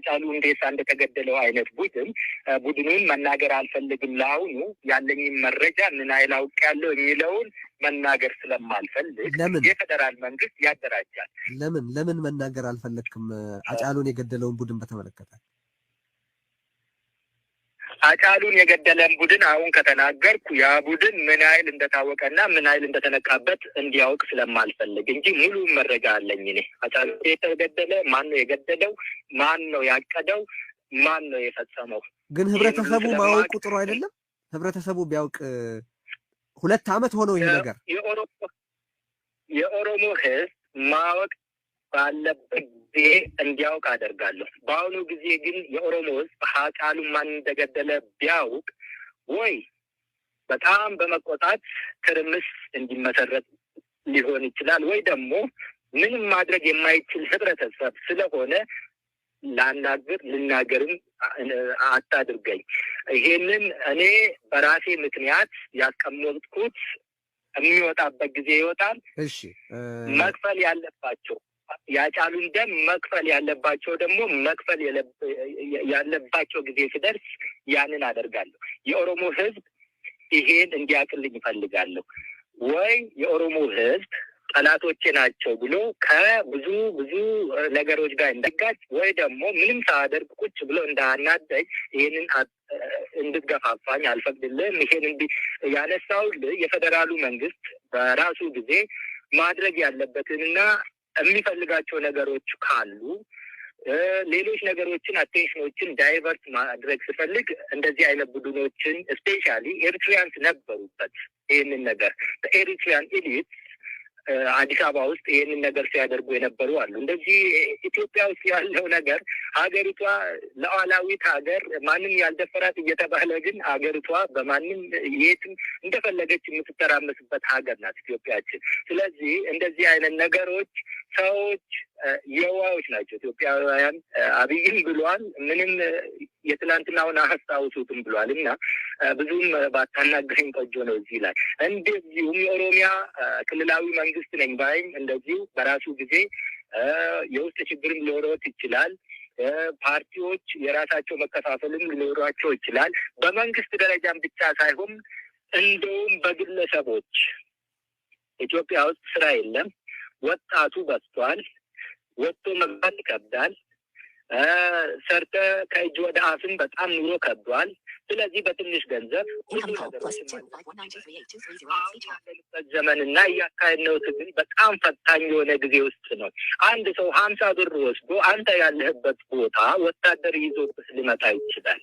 አጫሉ ሁንዴሳ እንደተገደለው አይነት ቡድኑን መናገር አልፈልግም። ለአሁኑ ያለኝን መረጃ ምን አይል አውቄያለሁ የሚለውን መናገር ስለማልፈልግ የፌደራል መንግስት ያደራጃል። ለምን መናገር አልፈለክም? አጫሉን የገደለውን ቡድን በተመለከተ አጫሉን የገደለን ቡድን አሁን ከተናገርኩ ያ ቡድን ምን አይል እንደታወቀና ምን አይል እንደተነቃበት እንዲያውቅ ስለማልፈልግ እንጂ ሙሉ መረጃ አለኝ እኔ። አጫሉ የተገደለ ማን ነው የገደለው? ማን ነው ያቀደው? ማን ነው የፈጸመው? ግን ህብረተሰቡ ማወቁ ጥሩ አይደለም? ህብረተሰቡ ቢያውቅ 2 ዓመት ሆነው ይሄ ነገር የኦሮሞ ህዝብ ማወቅ ባለበት ጊዜ እንዲያውቅ አደርጋለሁ። በአሁኑ ጊዜ ግን የኦሮሞ ህዝብ አጫሉ ማን እንደገደለ ቢያውቅ ወይ በጣም በመቆጣት ትርምስ እንዲመሰረት ሊሆን ይችላል፣ ወይ ደግሞ ምንም ማድረግ የማይችል ህብረተሰብ ስለሆነ ልናገርም አታድርገኝ። ይሄንን እኔ በራሴ ምክንያት ያስቀመጥኩት የሚወጣበት ጊዜ ይወጣል። እሺ መክፈል ያለባቸው ያጫሉን ደም መክፈል ያለባቸው ደግሞ መክፈል ያለባቸው ጊዜ ሲደርስ ያንን አደርጋለሁ። የኦሮሞ ህዝብ ይሄን እንዲያቅልኝ ይፈልጋለሁ። ወይ የኦሮሞ ህዝብ ጠላቶቼ ናቸው ብሎ ከብዙ ነገሮች ጋር እንዳጋጭ፣ ወይ ደግሞ ምንም ሳያደርግ ቁጭ ብሎ እንዳናደኝ ይሄንን እንድትገፋፋኝ አልፈቅድልህም። ይሄን ያነሳውልህ የፌደራሉ መንግስት በራሱ ጊዜ ማድረግ ያለበትንና የሚፈልጋቸው ነገሮች ካሉ ሌሎች ነገሮችን አቴንሽኖችን ዳይቨርት ማድረግ ስፈልግ እንደዚህ አይነት ቡድኖችን ስፔሻሊ ኤሪትሪያንስ ነበሩበት። ይህንን ነገር በኤሪትሪያን ኤሊት አዲስ አበባ ውስጥ ይህንን ነገር ሲያደርጉ የነበሩ አሉ። እንደዚህ ኢትዮጵያ ውስጥ ያለው ነገር ሀገሪቷ ሉዓላዊት ሀገር ማንም ያልደፈራት እየተባለ ግን ሀገሪቷ በማንም የትም እንደፈለገች የምትተራመስበት ሀገር ናት ኢትዮጵያችን። ስለዚህ እንደዚህ አይነት ነገሮች ሰዎች የዋዎች ናቸው ኢትዮጵያውያን። አብይም ብሏል፣ ምንም የትላንትናውን አያስታውሱትም ብሏል እና ብዙም ባታናገረኝ ቆጆ ነው እዚህ ላይ። እንደዚሁም የኦሮሚያ ክልላዊ መንግስት ነኝ ባይም እንደዚሁ በራሱ ጊዜ የውስጥ ችግርም ሊኖረው ይችላል። ፓርቲዎች የራሳቸው መከፋፈልም ሊኖራቸው ይችላል። በመንግስት ደረጃም ብቻ ሳይሆን እንደውም በግለሰቦች ኢትዮጵያ ውስጥ ስራ የለም፣ ወጣቱ በዝቷል፣ ወጥቶ መግባት ይከብዳል፣ ሰርተ ከእጅ ወደ አፍን በጣም ኑሮ ከብዷል። ስለዚህ በትንሽ ገንዘብ ሁሉ ነገሮች ዘመንና እያካሄድነው ትግል በጣም ፈታኝ የሆነ ጊዜ ውስጥ ነው። አንድ ሰው 50 ብር ወስዶ አንተ ያለህበት ቦታ ወታደር ይዞብህ ሊመጣ ይችላል።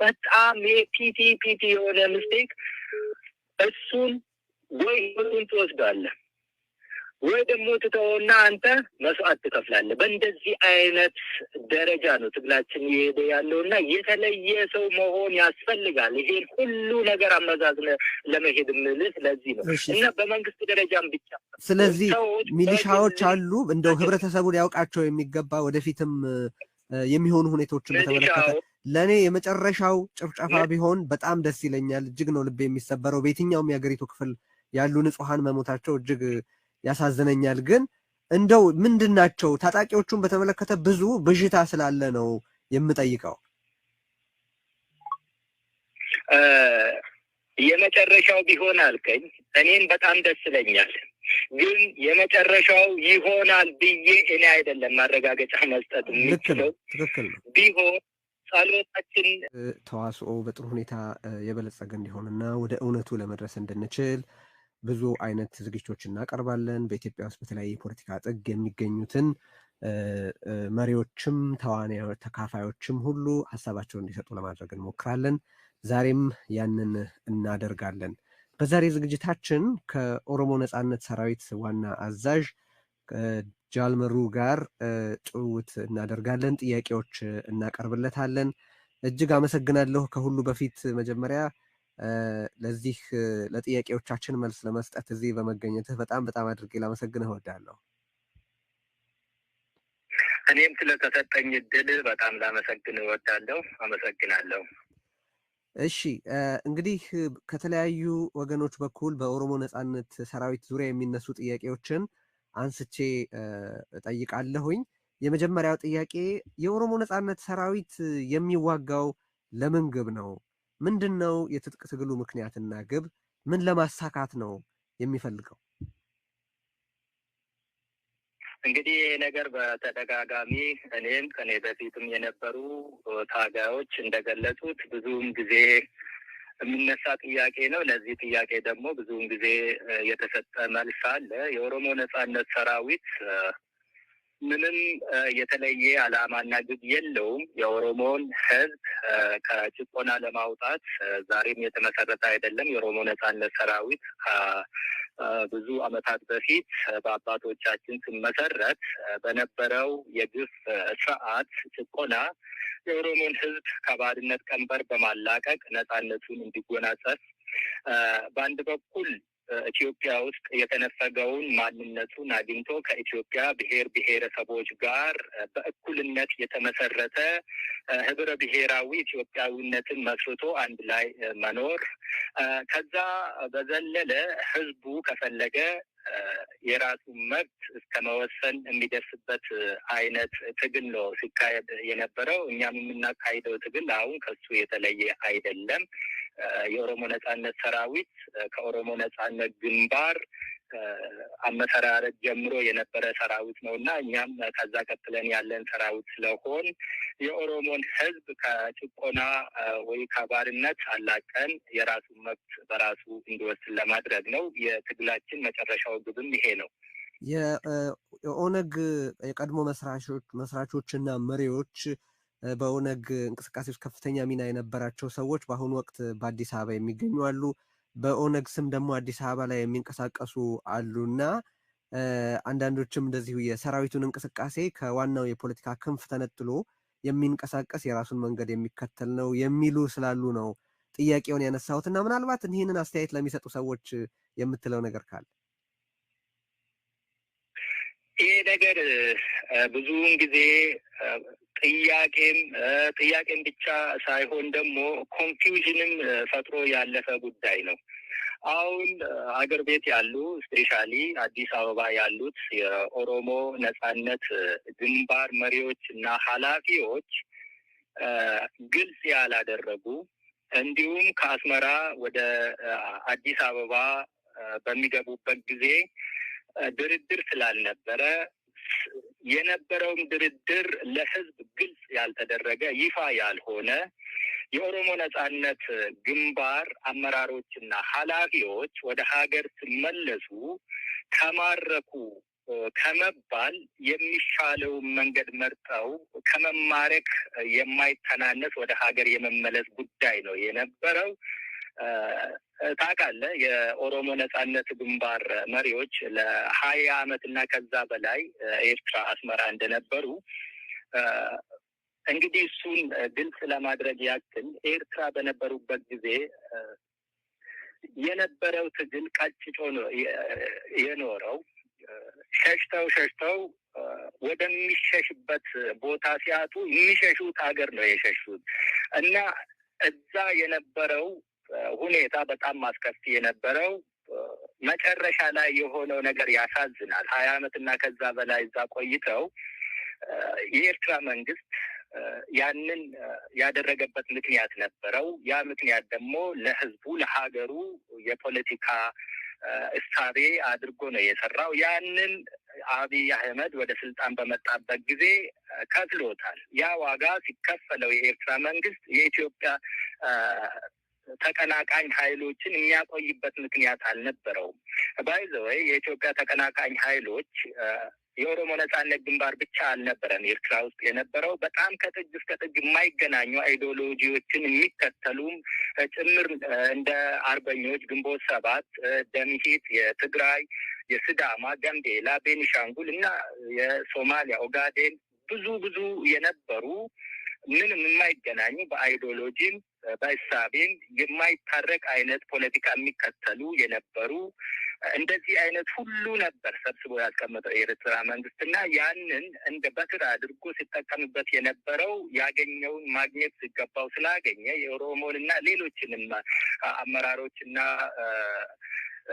በጣም የፒቲ የሆነ ምስቴክ እሱን ወይ ህይወቱን ትወስዳለህ ወይ ደግሞ ትተውና አንተ መስዋዕት ትከፍላለህ። በእንደዚህ አይነት ደረጃ ነው ትግላችን እየሄደ ያለውና የተለየ ሰው መሆን ያስፈልጋል። ይሄን ሁሉ ነገር አመዛዝነ ለመሄድ ምልህ ስለዚህ ነው እና በመንግስት ደረጃም ብቻ ስለዚህ ሚሊሻዎች አሉ እንደው ህብረተሰቡ ሊያውቃቸው የሚገባ ወደፊትም የሚሆኑ ሁኔታዎችን በተመለከተ ለኔ የመጨረሻው ጭፍጨፋ ቢሆን በጣም ደስ ይለኛል። እጅግ ነው ልብ የሚሰበረው። በየትኛውም የሀገሪቱ ክፍል ያሉ ንጹሃን መሞታቸው እጅግ ያሳዝነኛል። ግን እንደው ምንድናቸው ታጣቂዎቹን በተመለከተ ብዙ ብዥታ ስላለ ነው የምጠይቀው። የመጨረሻው ቢሆን አልከኝ፣ እኔን በጣም ደስ ይለኛል። ግን የመጨረሻው ይሆናል ብዬ እኔ አይደለም ማረጋገጫ መስጠት የምችለው። ትክክል ነው። ቢሆን ጸሎታችን ተዋስኦ በጥሩ ሁኔታ የበለጸገ እንዲሆንና ወደ እውነቱ ለመድረስ እንድንችል ብዙ አይነት ዝግጅቶች እናቀርባለን። በኢትዮጵያ ውስጥ በተለያየ የፖለቲካ ጥግ የሚገኙትን መሪዎችም ተካፋዮችም ሁሉ ሀሳባቸውን እንዲሰጡ ለማድረግ እንሞክራለን። ዛሬም ያንን እናደርጋለን። በዛሬ ዝግጅታችን ከኦሮሞ ነጻነት ሰራዊት ዋና አዛዥ ጃልመሩ ጋር ጭውውት እናደርጋለን። ጥያቄዎች እናቀርብለታለን። እጅግ አመሰግናለሁ። ከሁሉ በፊት መጀመሪያ ለዚህ ለጥያቄዎቻችን መልስ ለመስጠት እዚህ በመገኘትህ በጣም አድርጌ ላመሰግንህ እወዳለሁ። እኔም ስለተሰጠኝ እድል በጣም ላመሰግንህ እወዳለሁ። አመሰግናለሁ። እሺ እንግዲህ ከተለያዩ ወገኖች በኩል በኦሮሞ ነጻነት ሰራዊት ዙሪያ የሚነሱ ጥያቄዎችን አንስቼ እጠይቃለሁኝ። የመጀመሪያው ጥያቄ የኦሮሞ ነጻነት ሰራዊት የሚዋጋው ለምን ግብ ነው? ምንድነው የትጥቅ ትግሉ ምክንያትና ግብ? ምን ለማሳካት ነው የሚፈልገው? እንግዲህ ይሄ ነገር በተደጋጋሚ እኔም ከኔ በፊትም የነበሩ ታጋዮች እንደገለጹት ብዙውን ጊዜ የሚነሳ ጥያቄ ነው። ለዚህ ጥያቄ ደግሞ ብዙውን ጊዜ የተሰጠ መልስ አለ። የኦሮሞ ነጻነት ሰራዊት ምንም የተለየ ዓላማና ግብ የለውም። የኦሮሞን ሕዝብ ከጭቆና ለማውጣት ዛሬም የተመሰረተ አይደለም። የኦሮሞ ነጻነት ሰራዊት ብዙ ዓመታት በፊት በአባቶቻችን ሲመሰረት በነበረው የግፍ ስርዓት ጭቆና የኦሮሞን ሕዝብ ከባርነት ቀንበር በማላቀቅ ነጻነቱን እንዲጎናጸፍ በአንድ በኩል ኢትዮጵያ ውስጥ የተነፈገውን ማንነቱን አግኝቶ ከኢትዮጵያ ብሔር ብሔረሰቦች ጋር በእኩልነት የተመሰረተ ህብረ ብሔራዊ ኢትዮጵያዊነትን መስርቶ አንድ ላይ መኖር፣ ከዛ በዘለለ ህዝቡ ከፈለገ የራሱ መብት እስከ መወሰን የሚደርስበት አይነት ትግል ነው ሲካሄድ የነበረው። እኛም የምናካሂደው ትግል አሁን ከሱ የተለየ አይደለም። የኦሮሞ ነጻነት ሰራዊት ከኦሮሞ ነጻነት ግንባር አመሰራረት ጀምሮ የነበረ ሰራዊት ነው እና እኛም ከዛ ቀጥለን ያለን ሰራዊት ስለሆን የኦሮሞን ህዝብ ከጭቆና ወይ ከባርነት አላቀን የራሱን መብት በራሱ እንዲወስን ለማድረግ ነው። የትግላችን መጨረሻው ግብም ይሄ ነው። የኦነግ የቀድሞ መስራቾችና መሪዎች በኦነግ እንቅስቃሴ ውስጥ ከፍተኛ ሚና የነበራቸው ሰዎች በአሁኑ ወቅት በአዲስ አበባ የሚገኙ አሉ። በኦነግ ስም ደግሞ አዲስ አበባ ላይ የሚንቀሳቀሱ አሉና አንዳንዶችም እንደዚሁ የሰራዊቱን እንቅስቃሴ ከዋናው የፖለቲካ ክንፍ ተነጥሎ የሚንቀሳቀስ የራሱን መንገድ የሚከተል ነው የሚሉ ስላሉ ነው ጥያቄውን ያነሳሁት እና ምናልባት ይህንን አስተያየት ለሚሰጡ ሰዎች የምትለው ነገር ካለ? ይህ ነገር ብዙውን ጊዜ ጥያቄም ብቻ ሳይሆን ደግሞ ኮንፊውዥንም ፈጥሮ ያለፈ ጉዳይ ነው። አሁን አገር ቤት ያሉ ስፔሻሊ አዲስ አበባ ያሉት የኦሮሞ ነጻነት ግንባር መሪዎች እና ኃላፊዎች ግልጽ ያላደረጉ እንዲሁም ከአስመራ ወደ አዲስ አበባ በሚገቡበት ጊዜ ድርድር ስላልነበረ የነበረውም ድርድር ለህዝብ ግልጽ ያልተደረገ ይፋ ያልሆነ የኦሮሞ ነጻነት ግንባር አመራሮችና ኃላፊዎች ወደ ሀገር ሲመለሱ ተማረኩ ከመባል የሚሻለውን መንገድ መርጠው ከመማረክ የማይተናነስ ወደ ሀገር የመመለስ ጉዳይ ነው የነበረው። ታውቃለህ፣ የኦሮሞ ነጻነት ግንባር መሪዎች ለ20 ዓመት እና ከዛ በላይ ኤርትራ አስመራ እንደነበሩ እንግዲህ እሱን ግልጽ ለማድረግ ያክል ኤርትራ በነበሩበት ጊዜ የነበረው ትግል ቀጭጮ ነው የኖረው። ሸሽተው ወደሚሸሽበት ቦታ ሲያጡ የሚሸሹት ሀገር ነው የሸሹት እና እዛ የነበረው ሁኔታ በጣም አስከፊ የነበረው መጨረሻ ላይ የሆነው ነገር ያሳዝናል። 20 ዓመት እና ከዛ በላይ እዛ ቆይተው የኤርትራ መንግስት ያንን ያደረገበት ምክንያት ነበረው። ያ ምክንያት ደግሞ ለህዝቡ ለሀገሩ የፖለቲካ እሳቤ አድርጎ ነው የሰራው። ያንን አብይ አህመድ ወደ ስልጣን በመጣበት ጊዜ ከፍሎታል። ያ ዋጋ ሲከፈለው የኤርትራ መንግስት የኢትዮጵያ ተቀናቃኝ ኃይሎችን የሚያቆይበት ምክንያት አልነበረውም። ባይ ዘ ወይ የኢትዮጵያ ተቀናቃኝ ኃይሎች የኦሮሞ ነጻነት ግንባር ብቻ አልነበረም ኤርትራ ውስጥ የነበረው። በጣም ከጥግ እስከ ጥግ የማይገናኙ አይዲዮሎጂዎችን የሚከተሉም ጭምር እንደ አርበኞች፣ ግንቦት ሰባት፣ ደምሂት፣ የትግራይ፣ የሲዳማ፣ ጋምቤላ፣ ቤኒሻንጉል እና የሶማሊያ ኦጋዴን ብዙ የነበሩ ምንም የማይገናኙ በአይዲዮሎጂም በእሳቤም የማይታረቅ አይነት ፖለቲካ የሚከተሉ የነበሩ እንደዚህ አይነት ሁሉ ነበር ሰብስቦ ያስቀመጠው የኤርትራ መንግስት እና ያንን እንደ በትር አድርጎ ሲጠቀምበት የነበረው ያገኘውን ማግኘት ሲገባው ስላገኘ የኦሮሞን እና ሌሎችንም አመራሮች እና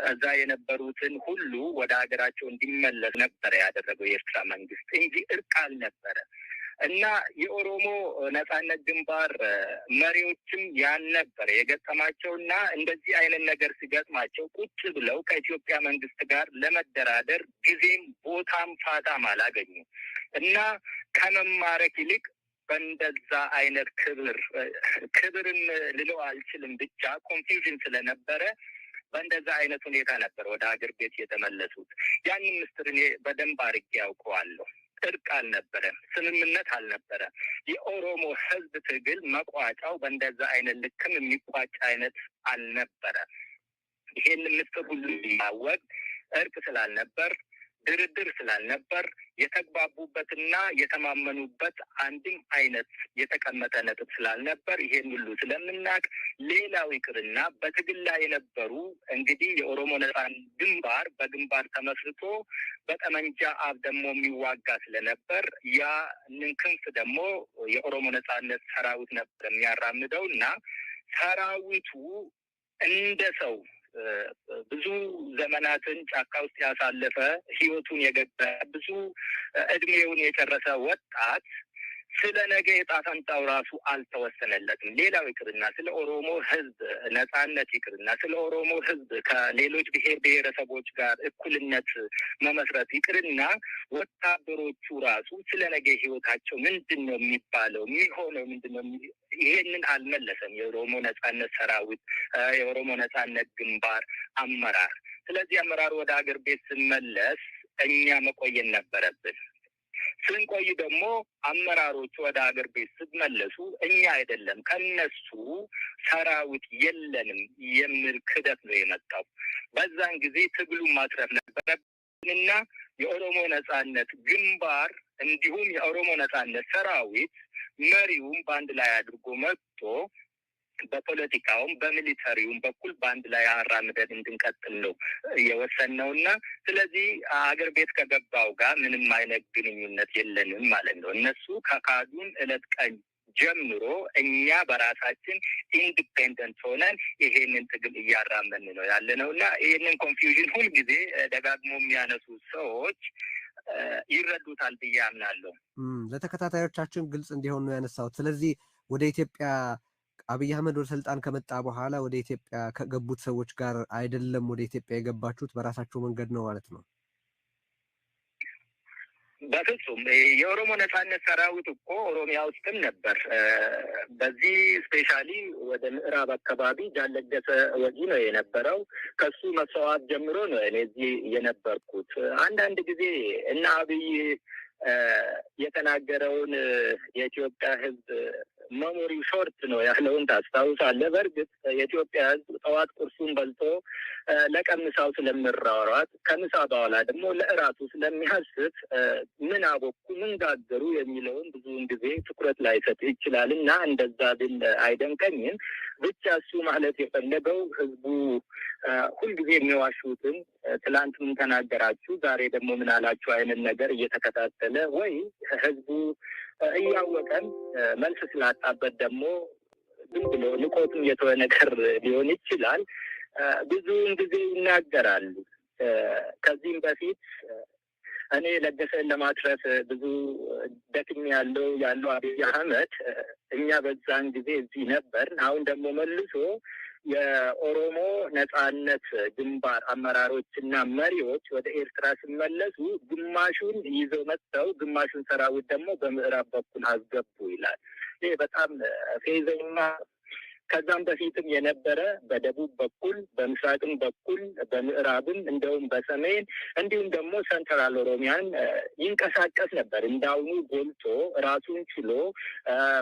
እዛ የነበሩትን ሁሉ ወደ ሀገራቸው እንዲመለስ ነበረ ያደረገው የኤርትራ መንግስት እንጂ እርቅ አልነበረ። እና የኦሮሞ ነጻነት ግንባር መሪዎችም ያን ነበረ የገጠማቸው እና እንደዚህ አይነት ነገር ሲገጥማቸው ቁጭ ብለው ከኢትዮጵያ መንግስት ጋር ለመደራደር ጊዜም ቦታም ፋታም አላገኙ እና ከመማረክ ይልቅ በእንደዛ አይነት ክብርም ልለው አልችልም ብቻ ኮንፊውዥን ስለነበረ በእንደዛ አይነት ሁኔታ ነበር ወደ ሀገር ቤት የተመለሱት። ያንን ምስጢር እኔ በደንብ አድርጌ ያውቀዋለሁ። እርቅ አልነበረም፣ ስምምነት አልነበረም። የኦሮሞ ህዝብ ትግል መቋጫው በእንደዛ አይነት ልክም የሚቋጭ አይነት አልነበረ። ይሄን ምስጢር ሁሉ ማወቅ እርቅ ስላልነበር ድርድር ስላልነበር የተግባቡበትና የተማመኑበት አንድም አይነት የተቀመጠ ነጥብ ስላልነበር ይሄን ሁሉ ስለምናውቅ ሌላው ይቅርና በትግል ላይ የነበሩ እንግዲህ የኦሮሞ ነጻነት ግንባር በግንባር ተመስርቶ በጠመንጃ አፍ ደግሞ የሚዋጋ ስለነበር ያንን ክንፍ ደግሞ የኦሮሞ ነጻነት ሰራዊት ነበር የሚያራምደው እና ሰራዊቱ እንደ ሰው ብዙ ዘመናትን ጫካ ውስጥ ያሳለፈ ህይወቱን የገባ ብዙ እድሜውን የጨረሰ ወጣት ስለ ነገ ዕጣ ፈንታው ራሱ አልተወሰነለትም። ሌላው ይቅርና ስለ ኦሮሞ ህዝብ ነጻነት ይቅርና ስለ ኦሮሞ ህዝብ ከሌሎች ብሔር ብሔረሰቦች ጋር እኩልነት መመስረት ይቅርና ወታደሮቹ ራሱ ስለ ነገ ህይወታቸው ምንድን ነው የሚባለው የሚሆነው ምንድን ነው ይሄንን አልመለሰም የኦሮሞ ነጻነት ሰራዊት የኦሮሞ ነጻነት ግንባር አመራር። ስለዚህ አመራር ወደ ሀገር ቤት ስንመለስ እኛ መቆየን ነበረብን። ስንቆይ ደግሞ አመራሮቹ ወደ ሀገር ቤት ስትመለሱ እኛ አይደለም ከነሱ ሰራዊት የለንም የሚል ክደት ነው የመጣው። በዛን ጊዜ ትግሉን ማትረፍ ነበረብንና የኦሮሞ ነጻነት ግንባር እንዲሁም የኦሮሞ ነጻነት ሰራዊት መሪውም በአንድ ላይ አድርጎ መጥቶ በፖለቲካውም በሚሊተሪውም በኩል በአንድ ላይ አራምደን እንድንቀጥል ነው የወሰነውና ስለዚህ ሀገር ቤት ከገባው ጋር ምንም አይነት ግንኙነት የለንም ማለት ነው። እነሱ ከካዱን እለት ቀን ጀምሮ እኛ በራሳችን ኢንዲፔንደንት ሆነን ይሄንን ትግል እያራመን ነው ያለነው እና ይሄንን ኮንፊውዥን ሁልጊዜ ደጋግሞ የሚያነሱ ሰዎች ይረዱታል ብዬ አምናለሁ። ለተከታታዮቻችን ግልጽ እንዲሆን ነው ያነሳሁት። ስለዚህ ወደ ኢትዮጵያ አብይ አህመድ ወደ ስልጣን ከመጣ በኋላ ወደ ኢትዮጵያ ከገቡት ሰዎች ጋር አይደለም ወደ ኢትዮጵያ የገባችሁት፣ በራሳችሁ መንገድ ነው ማለት ነው? በፍጹም የኦሮሞ ነጻነት ሰራዊት እኮ ኦሮሚያ ውስጥም ነበር። በዚህ ስፔሻሊ ወደ ምዕራብ አካባቢ ጃለገሰ ወጂ ነው የነበረው። ከሱ መስዋዕት ጀምሮ ነው እኔ እዚህ የነበርኩት። አንዳንድ ጊዜ እና አብይ የተናገረውን የኢትዮጵያ ሕዝብ መሞሪው ሾርት ነው ያለውን ታስታውሳለህ? በእርግጥ የኢትዮጵያ ሕዝብ ጠዋት ቁርሱን በልቶ ለቀምሳው ስለምራሯት ከምሳ በኋላ ደግሞ ለእራቱ ስለሚያስት ምን አቦኩ ምን ጋገሩ የሚለውን ብዙውን ጊዜ ትኩረት ላይሰጥ ይችላል እና እንደዛ ብል አይደንቀኝም። ብቻ እሱ ማለት የፈለገው ሕዝቡ ሁልጊዜ የሚዋሹትን ትላንት ምን ተናገራችሁ ዛሬ ደግሞ ምን አላችሁ አይነት ነገር እየተከታተለ ወይ ሕዝቡ እያወቀም መልስ ስላጣበት ደግሞ ዝም ብሎ ንቆትም የተወ ነገር ሊሆን ይችላል። ብዙውን ጊዜ ይናገራሉ። ከዚህም በፊት እኔ ለገሰን ለማትረፍ ብዙ ደክም ያለው አብይ አህመድ እኛ በዛን ጊዜ እዚህ ነበር። አሁን ደግሞ መልሶ የኦሮሞ ነጻነት ግንባር አመራሮችና መሪዎች ወደ ኤርትራ ሲመለሱ ግማሹን ይዘው መጥተው ግማሹን ሰራዊት ደግሞ በምዕራብ በኩል አስገቡ ይላል። ይህ በጣም ፌዘኛ ከዛም በፊትም የነበረ በደቡብ በኩል በምስራቅም በኩል በምዕራብም እንደውም በሰሜን እንዲሁም ደግሞ ሰንትራል ኦሮሚያን ይንቀሳቀስ ነበር። እንዳሁኑ ጎልቶ ራሱን ችሎ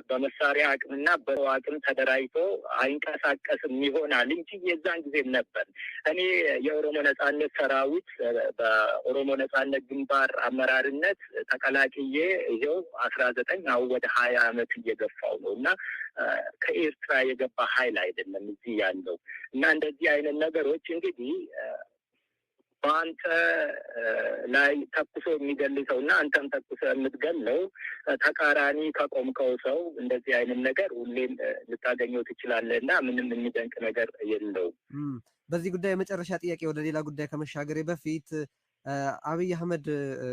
በመሳሪያ አቅምና በሰው አቅም ተደራጅቶ አይንቀሳቀስም ይሆናል እንጂ የዛን ጊዜም ነበር። እኔ የኦሮሞ ነጻነት ሰራዊት በኦሮሞ ነጻነት ግንባር አመራርነት ተቀላቅዬ ይኸው 19 አሁን ወደ 20 ዓመት እየገፋው ነው እና ከኤርትራ የገባ ኃይል አይደለም እዚህ ያለው እና እንደዚህ አይነት ነገሮች እንግዲህ በአንተ ላይ ተኩሶ የሚገል ሰው እና አንተም ተኩሶ የምትገለው ተቃራኒ ከቆምከው ሰው እንደዚህ አይነት ነገር ሁሌም ልታገኘው ትችላለህ እና ምንም የሚደንቅ ነገር የለውም። በዚህ ጉዳይ የመጨረሻ ጥያቄ ወደ ሌላ ጉዳይ ከመሻገሬ በፊት አብይ አህመድ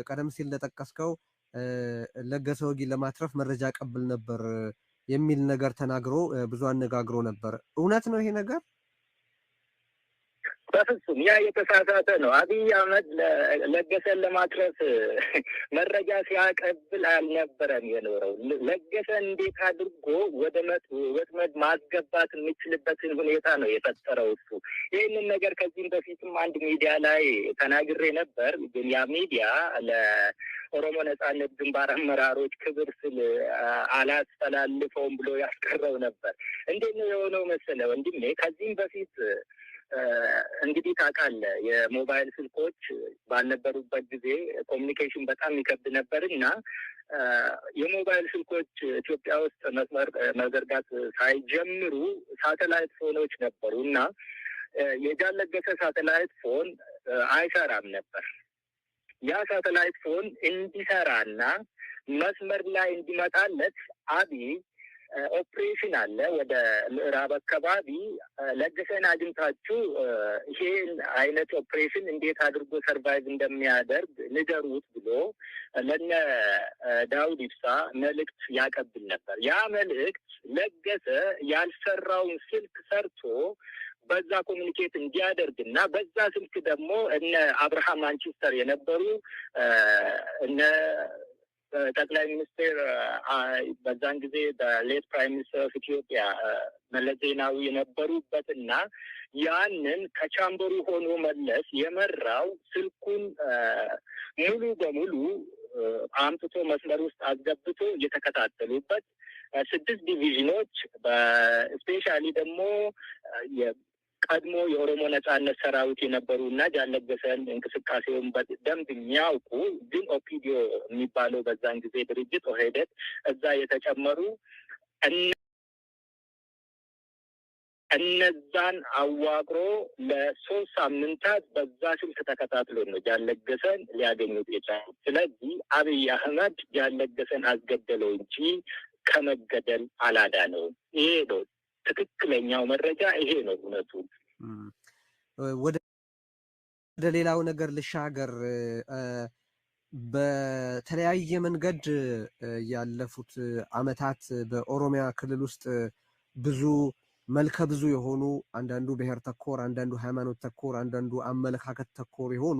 ቀደም ሲል እንደጠቀስከው ለገሰ ወጊ ለማትረፍ መረጃ ቀብል ነበር የሚል ነገር ተናግሮ ብዙ አነጋግሮ ነበር። እውነት ነው ይሄ ነገር? በፍጹም ያ የተሳሳተ ነው። አብይ አህመድ ለገሰን ለማትረፍ መረጃ ሲያቀብል አልነበረም የኖረው። ለገሰን እንዴት አድርጎ ወደ ወጥመድ ማስገባት የሚችልበትን ሁኔታ ነው የፈጠረው እሱ። ይህንን ነገር ከዚህም በፊትም አንድ ሚዲያ ላይ ተናግሬ ነበር። ግን ያ ሚዲያ ለኦሮሞ ነጻነት ግንባር አመራሮች ክብር ስል አላስተላልፈውም ብሎ ያስቀረው ነበር። እንዴት ነው የሆነው መሰለ ወንድሜ? ከዚህም በፊት እንግዲህ ታውቃለህ የሞባይል ስልኮች ባልነበሩበት ጊዜ ኮሚኒኬሽን በጣም ይከብድ ነበር እና የሞባይል ስልኮች ኢትዮጵያ ውስጥ መስመር መዘርጋት ሳይጀምሩ ሳተላይት ፎኖች ነበሩ እና የጃን ለገሰ ሳተላይት ፎን አይሰራም ነበር። ያ ሳተላይት ፎን እንዲሰራና መስመር ላይ እንዲመጣለት አብይ ኦፕሬሽን አለ ወደ ምዕራብ አካባቢ ለገሰን አግኝታችሁ ይሄን አይነት ኦፕሬሽን እንዴት አድርጎ ሰርቫይቭ እንደሚያደርግ ንገሩት ብሎ ለነ ዳውድ ኢብሳ መልእክት ያቀብል ነበር። ያ መልእክት ለገሰ ያልሰራውን ስልክ ሰርቶ በዛ ኮሚኒኬት እንዲያደርግና በዛ ስልክ ደግሞ እነ አብርሃም ማንቸስተር የነበሩ እነ ጠቅላይ ሚኒስትር በዛን ጊዜ በሌት ፕራይም ሚኒስትር ኦፍ ኢትዮጵያ መለስ ዜናዊ የነበሩበትና ያንን ከቻምበሩ ሆኖ መለስ የመራው ስልኩን ሙሉ በሙሉ አምጥቶ መስመር ውስጥ አስገብቶ እየተከታተሉበት 6 ዲቪዥኖች በስፔሻሊ ደግሞ ቀድሞ የኦሮሞ ነጻነት ሰራዊት የነበሩ እና ጃን ለገሰን እንቅስቃሴውን በደንብ የሚያውቁ ግን ኦፒዲዮ የሚባለው በዛን ጊዜ ድርጅት ኦህዴድ እዛ የተጨመሩ እነዛን አዋቅሮ ለ3 ሳምንታት በዛ ስልክ ተከታትሎ ነው ጃን ለገሰን ሊያገኙት የቻሉት። ስለዚህ አብይ አህመድ ጃን ለገሰን አስገደለው እንጂ ከመገደል አላዳነውም። ይሄ ነው ትክክለኛው መረጃ፣ ይሄ ነው እውነቱ። ወደ ሌላው ነገር ልሻገር። በተለያየ መንገድ ያለፉት አመታት በኦሮሚያ ክልል ውስጥ ብዙ መልከ ብዙ የሆኑ አንዳንዱ ብሔር ተኮር፣ አንዳንዱ ሃይማኖት ተኮር፣ አንዳንዱ አመለካከት ተኮር የሆኑ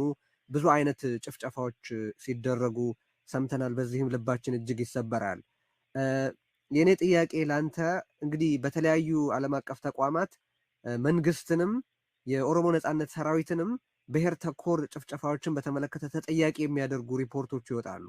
ብዙ አይነት ጭፍጨፋዎች ሲደረጉ ሰምተናል። በዚህም ልባችን እጅግ ይሰበራል። የኔ ጥያቄ ላንተ እንግዲህ በተለያዩ ዓለም አቀፍ ተቋማት መንግስትንም የኦሮሞ ነጻነት ሰራዊትንም ብሔር ተኮር ጭፍጨፋዎችን በተመለከተ ተጠያቂ የሚያደርጉ ሪፖርቶች ይወጣሉ።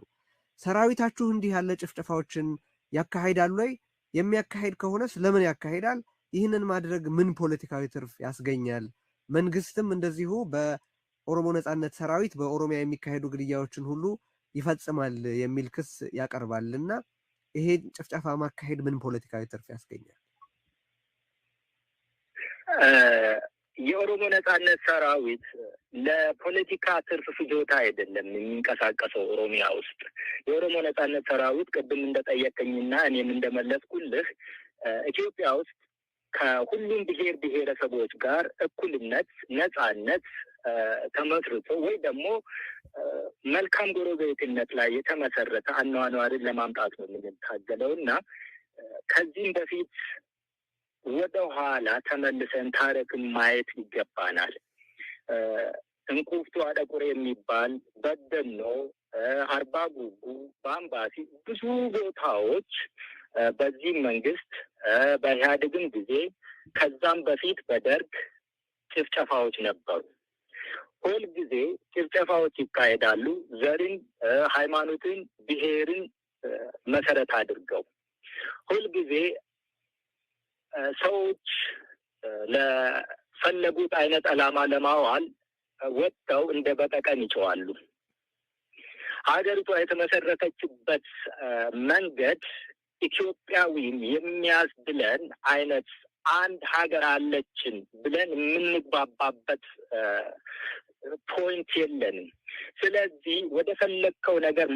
ሰራዊታችሁ እንዲህ ያለ ጭፍጨፋዎችን ያካሂዳል ወይ? የሚያካሂድ ከሆነስ ለምን ያካሂዳል? ይህንን ማድረግ ምን ፖለቲካዊ ትርፍ ያስገኛል? መንግስትም እንደዚሁ በኦሮሞ ነጻነት ሰራዊት በኦሮሚያ የሚካሄዱ ግድያዎችን ሁሉ ይፈጽማል የሚል ክስ ያቀርባልና ይሄ ጭፍጨፋ ማካሄድ ምን ፖለቲካዊ ትርፍ ያስገኛል? የኦሮሞ ነጻነት ሰራዊት ለፖለቲካ ትርፍ ፍጆታ አይደለም የሚንቀሳቀሰው ኦሮሚያ ውስጥ። የኦሮሞ ነጻነት ሰራዊት ቅድም እንደጠየቀኝና እኔም እንደመለስኩልህ ኢትዮጵያ ውስጥ ከሁሉም ብሔር ብሔረሰቦች ጋር እኩልነት፣ ነጻነት ተመስርቶ ወይ ደግሞ መልካም ጎረቤትነት ላይ የተመሰረተ አኗኗርን ለማምጣት ነው የምንታገለው እና ከዚህም በፊት ወደ ኋላ ተመልሰን ታሪክን ማየት ይገባናል። እንቁፍቱ አደቁሬ የሚባል በደኖ፣ አርባ ጉጉ፣ ባምባሲ ብዙ ቦታዎች በዚህ መንግስት በኢህአዴግም ጊዜ ከዛም በፊት በደርግ ጭፍጨፋዎች ነበሩ። ሁል ጊዜ ጭፍጨፋዎች ይካሄዳሉ። ዘርን፣ ሃይማኖትን፣ ብሔርን መሰረት አድርገው ሁል ጊዜ ሰዎች ለፈለጉት አይነት ዓላማ ለማዋል ወጥተው እንደ በጠቀን ይጨዋሉ። ሀገሪቷ የተመሰረተችበት መንገድ ኢትዮጵያዊም የሚያስብለን አይነት አንድ ሀገር አለችን ብለን የምንግባባበት ፖይንት የለንም። ስለዚህ ወደ ፈለግከው ነገር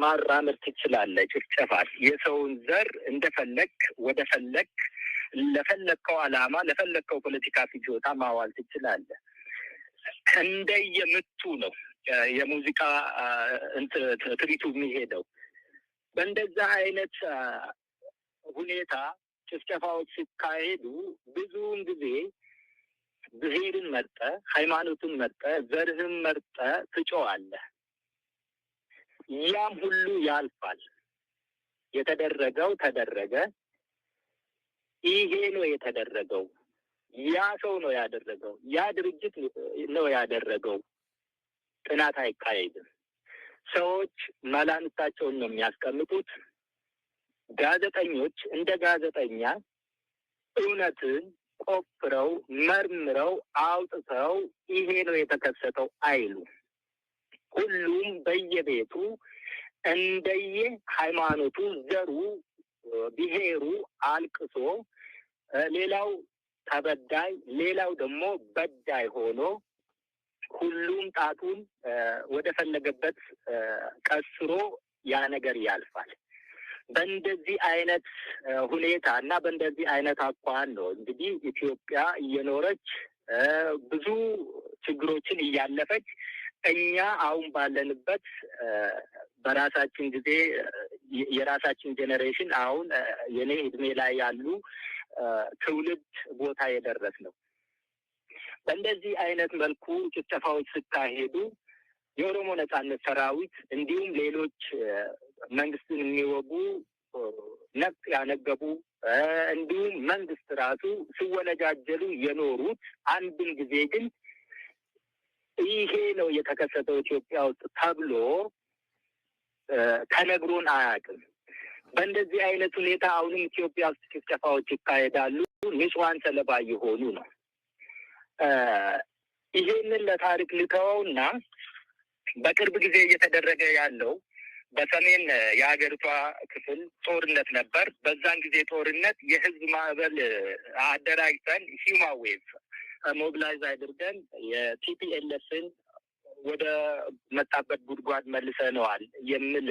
ማራመድ ትችላለህ። ጭፍጨፋል የሰውን ዘር እንደፈለግ ወደ ፈለግ ለፈለከው ዓላማ ለፈለከው ፖለቲካ ፍጆታ ማዋል ትችላለህ። እንደየምቱ ነው የሙዚቃ ትርኢቱ የሚሄደው። በእንደዛ አይነት ሁኔታ ጭፍጨፋዎች ሲካሄዱ ብዙውን ጊዜ ብሔርን መርጠ፣ ሃይማኖትን መርጠ፣ ዘርህን መርጠ ትጮዋለህ። ያም ሁሉ ያልፋል። የተደረገው ተደረገ። ይሄ ነው የተደረገው። ያ ሰው ነው ያደረገው። ያ ድርጅት ነው ያደረገው። ጥናት አይካሄድም። ሰዎች መላምታቸውን ነው የሚያስቀምጡት። ጋዜጠኞች እንደ ጋዜጠኛ እውነትን ቆፍረው መርምረው አውጥተው ይሄ ነው የተከሰተው አይሉ። ሁሉም በየቤቱ እንደየ ሃይማኖቱ፣ ዘሩ፣ ብሔሩ አልቅሶ ሌላው ተበዳይ ሌላው ደግሞ በዳይ ሆኖ ሁሉም ጣቱን ወደ ፈለገበት ቀስሮ ያ ነገር ያልፋል። በእንደዚህ አይነት ሁኔታ እና በእንደዚህ አይነት አኳኋን ነው እንግዲህ ኢትዮጵያ እየኖረች ብዙ ችግሮችን እያለፈች እኛ አሁን ባለንበት በራሳችን ጊዜ የራሳችን ጄኔሬሽን አሁን የኔ እድሜ ላይ ያሉ ትውልድ ቦታ የደረስ ነው። በእንደዚህ አይነት መልኩ ጭፍጨፋዎች ሲካሄዱ የኦሮሞ ነጻነት ሰራዊት እንዲሁም ሌሎች መንግስትን የሚወጉ ነፍጥ ያነገቡ እንዲሁም መንግስት ራሱ ሲወነጃጀሉ የኖሩት አንድን ጊዜ ግን ይሄ ነው የተከሰተው ኢትዮጵያ ውስጥ ተብሎ ተነግሮን አያውቅም። በእንደዚህ አይነት ሁኔታ አሁንም ኢትዮጵያ ውስጥ ጭፍጨፋዎች ይካሄዳሉ። ንጹሐን ሰለባ የሆኑ ነው። ይሄንን ለታሪክ ልተወውና በቅርብ ጊዜ እየተደረገ ያለው በሰሜን የሀገሪቷ ክፍል ጦርነት ነበር። በዛን ጊዜ ጦርነት የህዝብ ማዕበል አደራጅተን ሂውማን ዌቭ ሞቢላይዝ አድርገን የቲፒኤልኤፍን ወደ መጣበት ጉድጓድ መልሰነዋል የሚል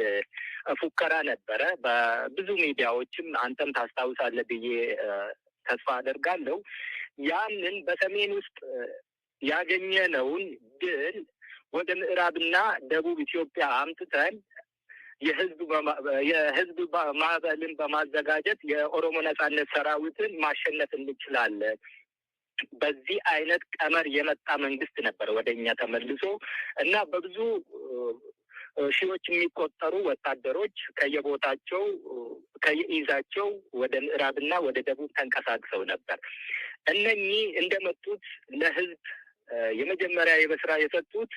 ፉከራ ነበረ። በብዙ ሚዲያዎችም አንተም ታስታውሳለህ ብዬ ተስፋ አደርጋለሁ። ያንን በሰሜን ውስጥ ያገኘነውን ድል ወደ ምዕራብና ደቡብ ኢትዮጵያ አምጥተን የህዝብ ማዕበልን በማዘጋጀት የኦሮሞ ነጻነት ሰራዊትን ማሸነፍ እንችላለን። በዚህ አይነት ቀመር የመጣ መንግስት ነበር ወደ እኛ ተመልሶ እና በብዙ ሺዎች የሚቆጠሩ ወታደሮች ከየቦታቸው ከየኢዛቸው ወደ ምዕራብና ወደ ደቡብ ተንቀሳቅሰው ነበር። እነኚህ እንደመጡት ለህዝብ የመጀመሪያ የበስራ የሰጡት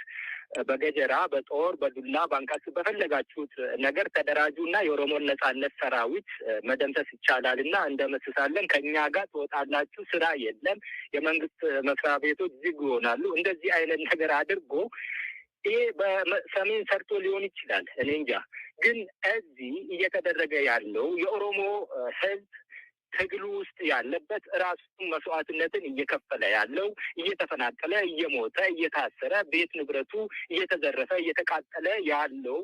በገጀራ፣ በጦር፣ በዱላ፣ በአንቃስ በፈለጋችሁት ነገር ተደራጁ እና የኦሮሞን ነጻነት ሰራዊት መደምሰስ ይቻላል እና እንደመስሳለን፣ ከኛ ጋር ትወጣላችሁ፣ ስራ የለም፣ የመንግስት መስሪያ ቤቶች ዝግ ይሆናሉ። እንደዚህ አይነት ነገር አድርጎ ይሄ በሰሜን ሰርቶ ሊሆን ይችላል፣ እኔ እንጃ። ግን እዚህ እየተደረገ ያለው የኦሮሞ ህዝብ ትግሉ ውስጥ ያለበት ራሱን መስዋዕትነትን እየከፈለ ያለው እየተፈናቀለ እየሞተ እየታሰረ ቤት ንብረቱ እየተዘረፈ እየተቃጠለ ያለው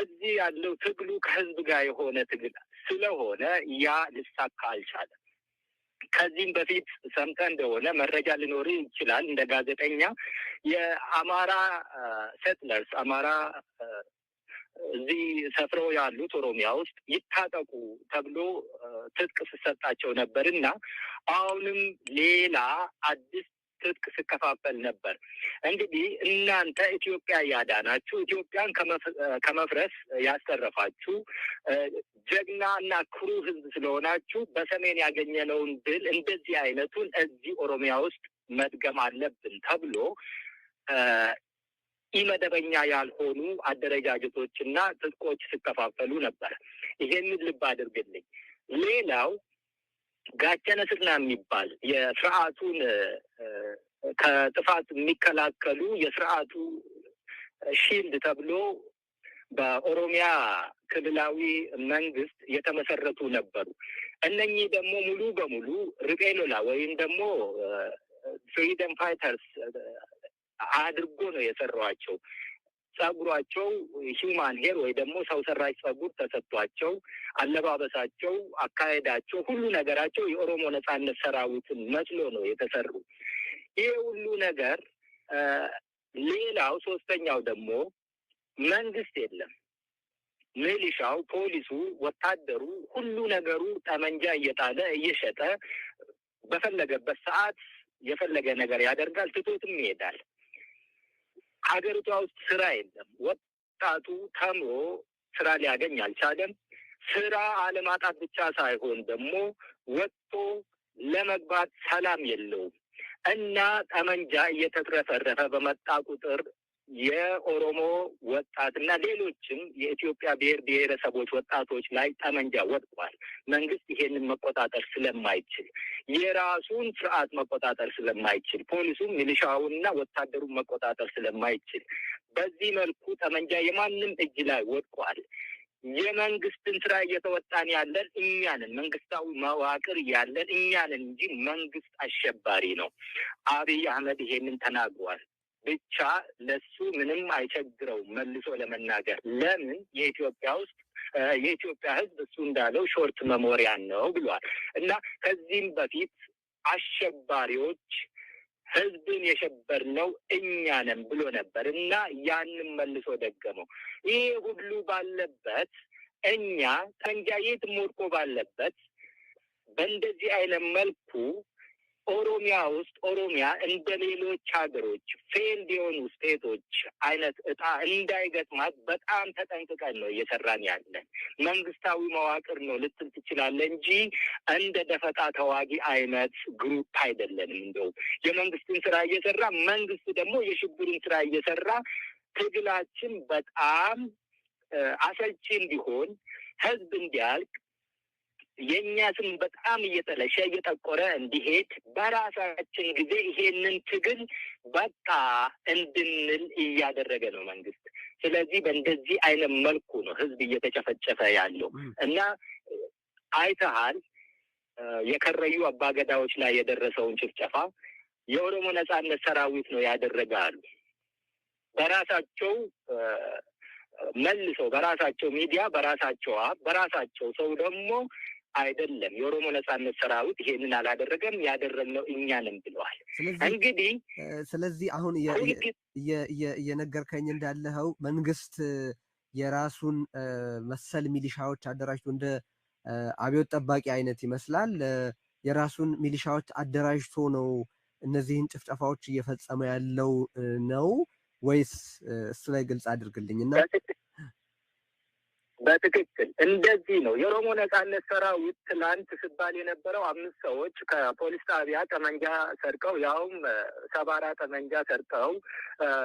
እዚህ ያለው ትግሉ ከህዝብ ጋር የሆነ ትግል ስለሆነ ያ ሊሳካ አልቻለም። ከዚህም በፊት ሰምተህ እንደሆነ መረጃ ሊኖር ይችላል እንደ ጋዜጠኛ የአማራ ሴትለርስ አማራ እዚህ ሰፍረው ያሉት ኦሮሚያ ውስጥ ይታጠቁ ተብሎ ትጥቅ ሲሰጣቸው ነበር እና አሁንም ሌላ አዲስ ትጥቅ ሲከፋፈል ነበር። እንግዲህ እናንተ ኢትዮጵያ ያዳናችሁ፣ ኢትዮጵያን ከመፍረስ ያስተረፋችሁ ጀግና እና ኩሩ ህዝብ ስለሆናችሁ በሰሜን ያገኘነውን ድል እንደዚህ አይነቱን እዚህ ኦሮሚያ ውስጥ መድገም አለብን ተብሎ ኢመደበኛ ያልሆኑ አደረጃጀቶችና ትጥቆች ሲከፋፈሉ ነበር። ይሄንን ልብ አድርግልኝ። ሌላው ጋቸነ ስርና የሚባል የስርዓቱን ከጥፋት የሚከላከሉ የስርዓቱ ሺልድ ተብሎ በኦሮሚያ ክልላዊ መንግስት የተመሰረቱ ነበሩ። እነኚህ ደግሞ ሙሉ በሙሉ ሪቤሎላ ወይም ደግሞ ፍሪደም ፋይተርስ አድርጎ ነው የሰሯቸው። ጸጉራቸው ሂውማን ሄር ወይ ደግሞ ሰው ሰራሽ ጸጉር ተሰጥቷቸው አለባበሳቸው፣ አካሄዳቸው፣ ሁሉ ነገራቸው የኦሮሞ ነጻነት ሰራዊትን መስሎ ነው የተሰሩ። ይሄ ሁሉ ነገር ሌላው ሶስተኛው ደግሞ መንግስት የለም። ሚሊሻው፣ ፖሊሱ፣ ወታደሩ ሁሉ ነገሩ ጠመንጃ እየጣለ እየሸጠ በፈለገበት ሰዓት የፈለገ ነገር ያደርጋል፣ ትቶትም ይሄዳል። ሀገሪቷ ውስጥ ስራ የለም። ወጣቱ ተምሮ ስራ ሊያገኝ አልቻለም። ስራ አለማጣት ብቻ ሳይሆን ደግሞ ወጥቶ ለመግባት ሰላም የለውም እና ጠመንጃ እየተትረፈረፈ በመጣ ቁጥር የኦሮሞ ወጣትና ሌሎችም የኢትዮጵያ ብሔር ብሔረሰቦች ወጣቶች ላይ ጠመንጃ ወድቋል። መንግስት ይሄንን መቆጣጠር ስለማይችል፣ የራሱን ስርዓት መቆጣጠር ስለማይችል፣ ፖሊሱም ሚሊሻውንና ወታደሩን መቆጣጠር ስለማይችል በዚህ መልኩ ጠመንጃ የማንም እጅ ላይ ወድቋል። የመንግስትን ስራ እየተወጣን ያለን እኛንን፣ መንግስታዊ መዋቅር ያለን እኛንን እንጂ መንግስት አሸባሪ ነው። አብይ አህመድ ይሄንን ተናግሯል። ብቻ ለሱ ምንም አይቸግረው መልሶ ለመናገር። ለምን የኢትዮጵያ ውስጥ የኢትዮጵያ ሕዝብ እሱ እንዳለው ሾርት መሞሪያን ነው ብሏል እና ከዚህም በፊት አሸባሪዎች ህዝብን የሸበርነው እኛ ነን ብሎ ነበር እና ያንን መልሶ ደገመው። ይሄ ሁሉ ባለበት እኛ ጠመንጃ የትም ወድቆ ባለበት በእንደዚህ አይነት መልኩ ኦሮሚያ ውስጥ ኦሮሚያ እንደ ሌሎች ሀገሮች ፌልድ የሆኑ ስቴቶች አይነት እጣ እንዳይገጥማት በጣም ተጠንቅቀን ነው እየሰራን ያለን። መንግስታዊ መዋቅር ነው ልትል ትችላለህ እንጂ እንደ ደፈጣ ተዋጊ አይነት ግሩፕ አይደለንም። እንደው የመንግስትን ስራ እየሰራ መንግስት ደግሞ የሽብርን ስራ እየሰራ ትግላችን በጣም አሰልቺ እንዲሆን ህዝብ እንዲያልቅ የኛ ስም በጣም እየጠለሸ እየጠቆረ እንዲሄድ በራሳችን ጊዜ ይሄንን ትግል በቃ እንድንል እያደረገ ነው መንግስት። ስለዚህ በእንደዚህ አይነት መልኩ ነው ህዝብ እየተጨፈጨፈ ያለው እና አይተሃል የከረዩ አባገዳዎች ላይ የደረሰውን ጭፍጨፋ የኦሮሞ ነጻነት ሰራዊት ነው ያደረጋሉ። በራሳቸው መልሰው በራሳቸው ሚዲያ በራሳቸው በራሳቸው ሰው ደግሞ አይደለም የኦሮሞ ነጻነት ሰራዊት ይሄንን አላደረገም ያደረግነው እኛንም ብለዋል። እንግዲህ ስለዚህ አሁን እየነገርከኝ እንዳለኸው መንግስት የራሱን መሰል ሚሊሻዎች አደራጅቶ እንደ አብዮት ጠባቂ አይነት ይመስላል የራሱን ሚሊሻዎች አደራጅቶ ነው እነዚህን ጭፍጨፋዎች እየፈጸመ ያለው ነው ወይስ እሱ ላይ ግልጽ አድርግልኝና። በትክክል እንደዚህ ነው። የኦሮሞ ነጻነት ሰራዊት ትላንት ሲባል የነበረው 5 ሰዎች ከፖሊስ ጣቢያ ጠመንጃ ሰርቀው ያውም ሰባራ ጠመንጃ ሰርቀው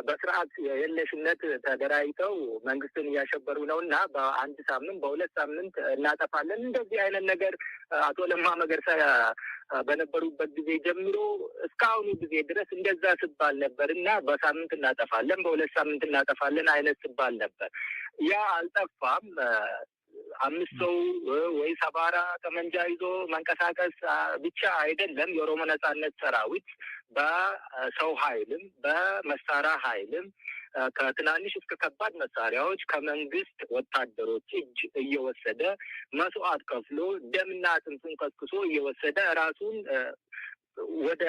በስርዓት የለሽነት ተደራጅተው መንግስትን እያሸበሩ ነው እና በ1 ሳምንት በ2 ሳምንት እናጠፋለን እንደዚህ አይነት ነገር አቶ ለማ መገርሳ በነበሩበት ጊዜ ጀምሮ እስካሁኑ ጊዜ ድረስ እንደዛ ሲባል ነበር እና በሳምንት እናጠፋለን በ2 ሳምንት እናጠፋለን አይነት ሲባል ነበር። ያ አልጠፋም። 5 ሰው ወይ ሰባራ ጠመንጃ ይዞ መንቀሳቀስ ብቻ አይደለም። የኦሮሞ ነጻነት ሰራዊት በሰው ኃይልም በመሳሪያ ኃይልም ከትናንሽ እስከ ከባድ መሳሪያዎች ከመንግስት ወታደሮች እጅ እየወሰደ መስዋዕት ከፍሎ ደምና አጥንቱን ከስክሶ እየወሰደ ራሱን ወደ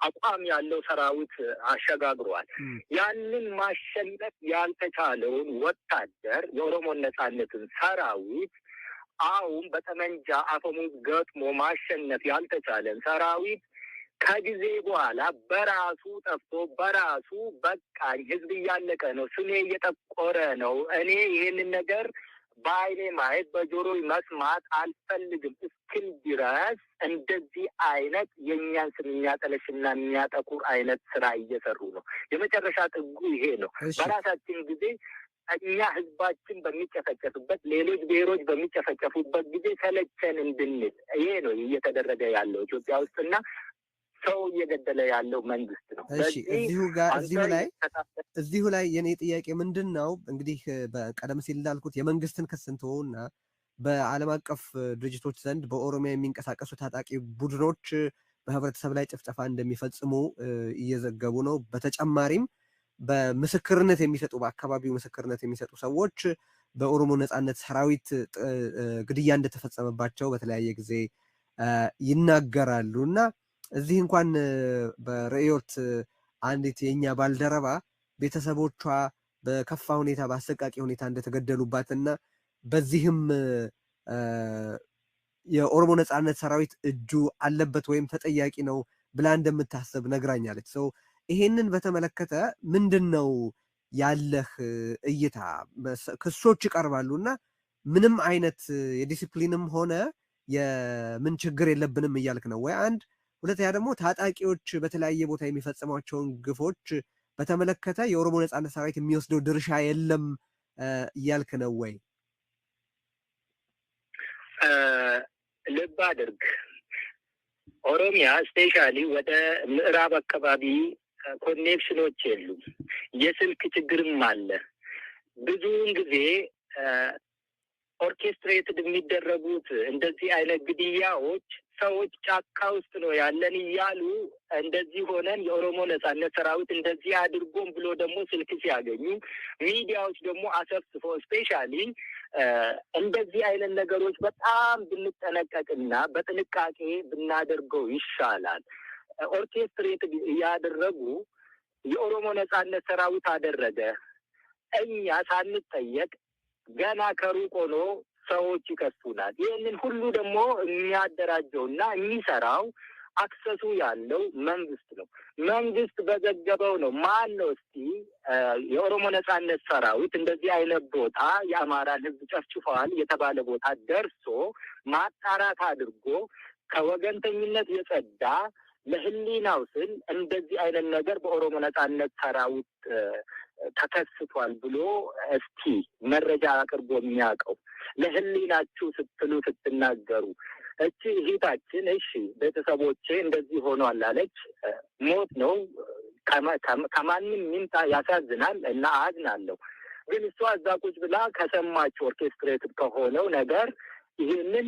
አቋም ያለው ሰራዊት አሸጋግሯል። ያንን ማሸነፍ ያልተቻለውን ወታደር የኦሮሞ ነጻነትን ሰራዊት አሁን በጠመንጃ አፈሙዝ ገጥሞ ማሸነፍ ያልተቻለን ሰራዊት ከጊዜ በኋላ በራሱ ጠፍቶ በራሱ በቃኝ፣ ህዝብ እያለቀ ነው፣ ስሜ እየጠቆረ ነው፣ እኔ ይሄንን ነገር በአይኔ ማየት በጆሮ መስማት አልፈልግም እስክል ድረስ እንደዚህ አይነት የእኛን ስም የሚያጠለሽና የሚያጠቁር አይነት ስራ እየሰሩ ነው። የመጨረሻ ጥጉ ይሄ ነው። በራሳችን ጊዜ እኛ ህዝባችን በሚጨፈጨፍበት ሌሎች ብሔሮች በሚጨፈጨፉበት ጊዜ ሰለቸን እንድንል ይሄ ነው እየተደረገ ያለው ኢትዮጵያ ውስጥና ሰው እየገደለ ያለው መንግስት ነው። እሺ እዚሁ ላይ የኔ ጥያቄ ምንድን ነው እንግዲህ በቀደም ሲል እንዳልኩት የመንግስትን ክስ እንተውና በዓለም አቀፍ ድርጅቶች ዘንድ በኦሮሚያ የሚንቀሳቀሱ ታጣቂ ቡድኖች በህብረተሰብ ላይ ጭፍጨፋ እንደሚፈጽሙ እየዘገቡ ነው። በተጨማሪም በምስክርነት የሚሰጡ በአካባቢው ምስክርነት የሚሰጡ ሰዎች በኦሮሞ ነጻነት ሰራዊት ግድያ እንደተፈጸመባቸው በተለያየ ጊዜ ይናገራሉ እና እዚህ እንኳን በርዕዮት አንዲት የኛ ባልደረባ ቤተሰቦቿ በከፋ ሁኔታ በአሰቃቂ ሁኔታ እንደተገደሉባትና በዚህም የኦሮሞ ነጻነት ሰራዊት እጁ አለበት ወይም ተጠያቂ ነው ብላ እንደምታስብ ነግራኛለች። ሰው ይሄንን በተመለከተ ምንድነው ያለህ እይታ? ክሶች ይቀርባሉ እና ምንም አይነት የዲሲፕሊንም ሆነ የምን ችግር የለብንም እያልክ ነው ወይ? አንድ ሁለተኛ ደግሞ ታጣቂዎች በተለያየ ቦታ የሚፈጽሟቸውን ግፎች በተመለከተ የኦሮሞ ነጻነት ሰራዊት የሚወስደው ድርሻ የለም እያልክ ነው ወይ? ልብ አድርግ፣ ኦሮሚያ ስፔሻሊ ወደ ምዕራብ አካባቢ ኮኔክሽኖች የሉም። የስልክ ችግርም አለ። ብዙውን ጊዜ ኦርኬስትሬትድ የሚደረጉት እንደዚህ አይነት ግድያዎች ሰዎች ጫካ ውስጥ ነው ያለን እያሉ እንደዚህ ሆነን የኦሮሞ ነጻነት ሰራዊት እንደዚህ አድርጎም ብሎ ደግሞ ስልክ ሲያገኙ ሚዲያዎች ደግሞ አሰፍስፎ ስፔሻሊ እንደዚህ አይነት ነገሮች በጣም ብንጠነቀቅና በጥንቃቄ ብናደርገው ይሻላል። ኦርኬስትሬትድ እያደረጉ የኦሮሞ ነጻነት ሰራዊት አደረገ እኛ ሳንጠየቅ ገና ከሩቅ ሆኖ ሰዎች ይከሱናል። ይህንን ሁሉ ደግሞ የሚያደራጀውና የሚሰራው አክሰሱ ያለው መንግስት ነው። መንግስት በዘገበው ነው። ማን ነው እስቲ የኦሮሞ ነጻነት ሰራዊት እንደዚህ አይነት ቦታ የአማራን ህዝብ ጨፍጭፈዋል የተባለ ቦታ ደርሶ ማጣራት አድርጎ ከወገንተኝነት የጸዳ ለህሊናው ስል እንደዚህ አይነት ነገር በኦሮሞ ነጻነት ሰራዊት ተከስቷል ብሎ እስቲ መረጃ አቅርቦ የሚያውቀው? ለህሊናችሁ ስትሉ ስትናገሩ እቺ እህታችን እሺ ቤተሰቦቼ እንደዚህ ሆኗል አለች። ሞት ነው ከማንም ይምጣ ያሳዝናል እና አዝናለሁ። ግን እሷ እዛ ቁጭ ብላ ከሰማች ኦርኬስትሬትድ ከሆነው ነገር ይህንን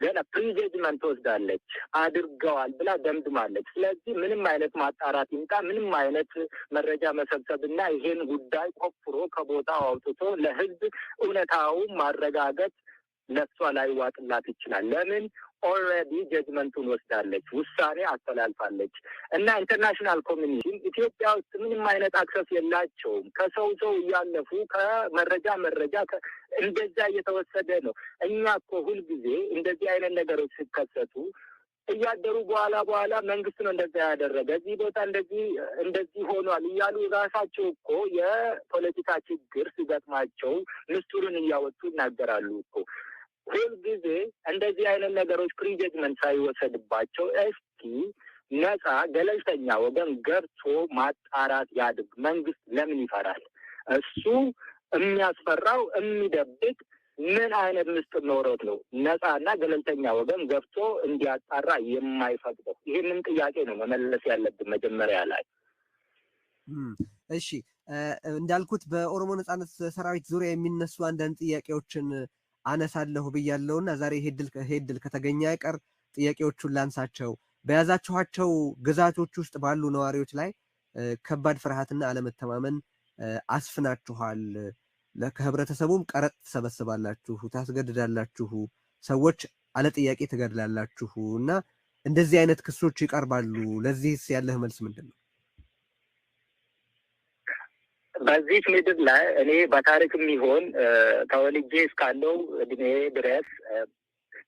ገና ፕሪጀጅመንት ወስዳለች፣ አድርገዋል ብላ ደምድማለች። ስለዚህ ምንም አይነት ማጣራት ይምጣ፣ ምንም አይነት መረጃ መሰብሰብና ይሄን ጉዳይ ቆፍሮ ከቦታው አውጥቶ ለህዝብ እውነታውን ማረጋገጥ ለሷ ላይ ዋጥላት ይችላል። ለምን ኦልሬዲ ጀጅመንቱን ወስዳለች፣ ውሳኔ አስተላልፋለች። እና ኢንተርናሽናል ኮሚኒቲ ኢትዮጵያ ውስጥ ምንም አይነት አክሰስ የላቸውም። ከሰው እያለፉ ከመረጃ እንደዛ እየተወሰደ ነው። እኛ እኮ ሁልጊዜ እንደዚህ አይነት ነገሮች ሲከሰቱ እያደሩ በኋላ መንግስት ነው እንደዛ ያደረገ እዚህ ቦታ እንደዚህ ሆኗል እያሉ ራሳቸው እኮ የፖለቲካ ችግር ሲገጥማቸው ምስጢሩን እያወጡ ይናገራሉ እኮ። ሁልጊዜ እንደዚህ አይነት ነገሮች ፕሪጀጅመንት ሳይወሰድባቸው እስኪ ነፃ ገለልተኛ ወገን ገብቶ ማጣራት ያድርግ። መንግስት ለምን ይፈራል? እሱ የሚያስፈራው የሚደብቅ ምን አይነት ምስጢር ኖሮት ነው ነፃና ገለልተኛ ወገን ገብቶ እንዲያጣራ የማይፈቅደው? ይህንን ጥያቄ ነው መመለስ ያለብን መጀመሪያ ላይ። እሺ እንዳልኩት በኦሮሞ ነጻነት ሰራዊት ዙሪያ የሚነሱ አንዳንድ ጥያቄዎችን አነሳለሁ ብያለሁና ዛሬ ሄድል ከተገኘ አይቀር ጥያቄዎቹን ላንሳቸው። በያዛችኋቸው ግዛቶች ውስጥ ባሉ ነዋሪዎች ላይ ከባድ ፍርሃትና አለመተማመን አስፍናችኋል። ከህብረተሰቡም ቀረጥ ትሰበስባላችሁ፣ ታስገድዳላችሁ፣ ሰዎች አለ ጥያቄ ትገድላላችሁ እና እንደዚህ አይነት ክሶች ይቀርባሉ። ለዚህስ ያለህ መልስ ምንድን ነው? በዚህ ምድር ላይ እኔ በታሪክም ይሆን ተወልጄ እስካለው እድሜ ድረስ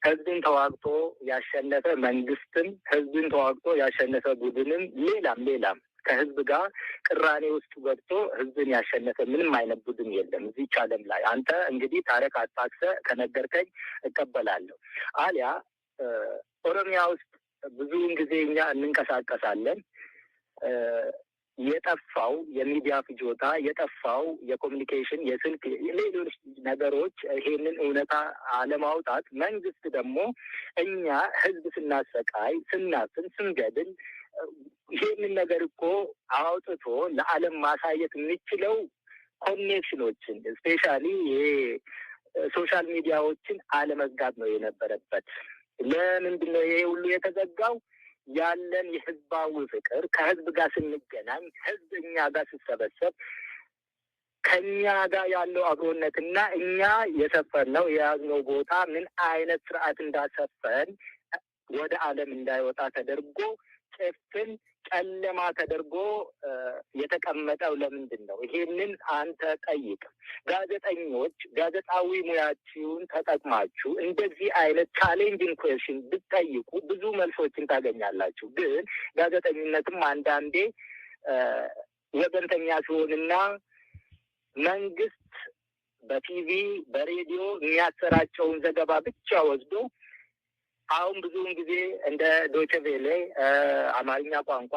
ህዝብን ተዋግቶ ያሸነፈ መንግስትም ህዝብን ተዋግቶ ያሸነፈ ቡድንም ሌላም ከህዝብ ጋር ቅራኔ ውስጥ ገብቶ ህዝብን ያሸነፈ ምንም አይነት ቡድን የለም እዚች ዓለም ላይ። አንተ እንግዲህ ታሪክ አጣቅሰ ከነገርከኝ እቀበላለሁ። አሊያ ኦሮሚያ ውስጥ ብዙውን ጊዜ እኛ እንንቀሳቀሳለን። የጠፋው የሚዲያ ፍጆታ፣ የጠፋው የኮሚኒኬሽን፣ የስልክ፣ ሌሎች ነገሮች ይሄንን እውነታ አለማውጣት፣ መንግስት ደግሞ እኛ ህዝብ ስናሰቃይ፣ ስናፍን፣ ስንገድል ይሄንን ነገር እኮ አውጥቶ ለዓለም ማሳየት የሚችለው ኮኔክሽኖችን ስፔሻሊ ይሄ ሶሻል ሚዲያዎችን አለመዝጋት ነው የነበረበት። ለምንድን ነው ይሄ ሁሉ የተዘጋው? ያለን የህዝባዊ ፍቅር ከህዝብ ጋር ስንገናኝ ህዝብ እኛ ጋር ሲሰበሰብ ከኛ ጋር ያለው አብሮነትና እኛ የሰፈርነው የያዝነው ቦታ ምን አይነት ስርዓት እንዳሰፈን ወደ ዓለም እንዳይወጣ ተደርጎ ጭፍን ጨለማ ተደርጎ የተቀመጠው ለምንድን ነው? ይሄንን አንተ ጠይቅ። ጋዜጠኞች ጋዜጣዊ ሙያችሁን ተጠቅማችሁ እንደዚህ አይነት ቻሌንጂንግ ኩዌስችን ብትጠይቁ ብዙ መልሶችን ታገኛላችሁ። ግን ጋዜጠኝነትም አንዳንዴ ወገንተኛ ሲሆንና መንግስት በቲቪ በሬዲዮ የሚያሰራጨውን ዘገባ ብቻ ወስዶ አሁን ብዙውን ጊዜ እንደ ዶቼ ቬሌ አማርኛ ቋንቋ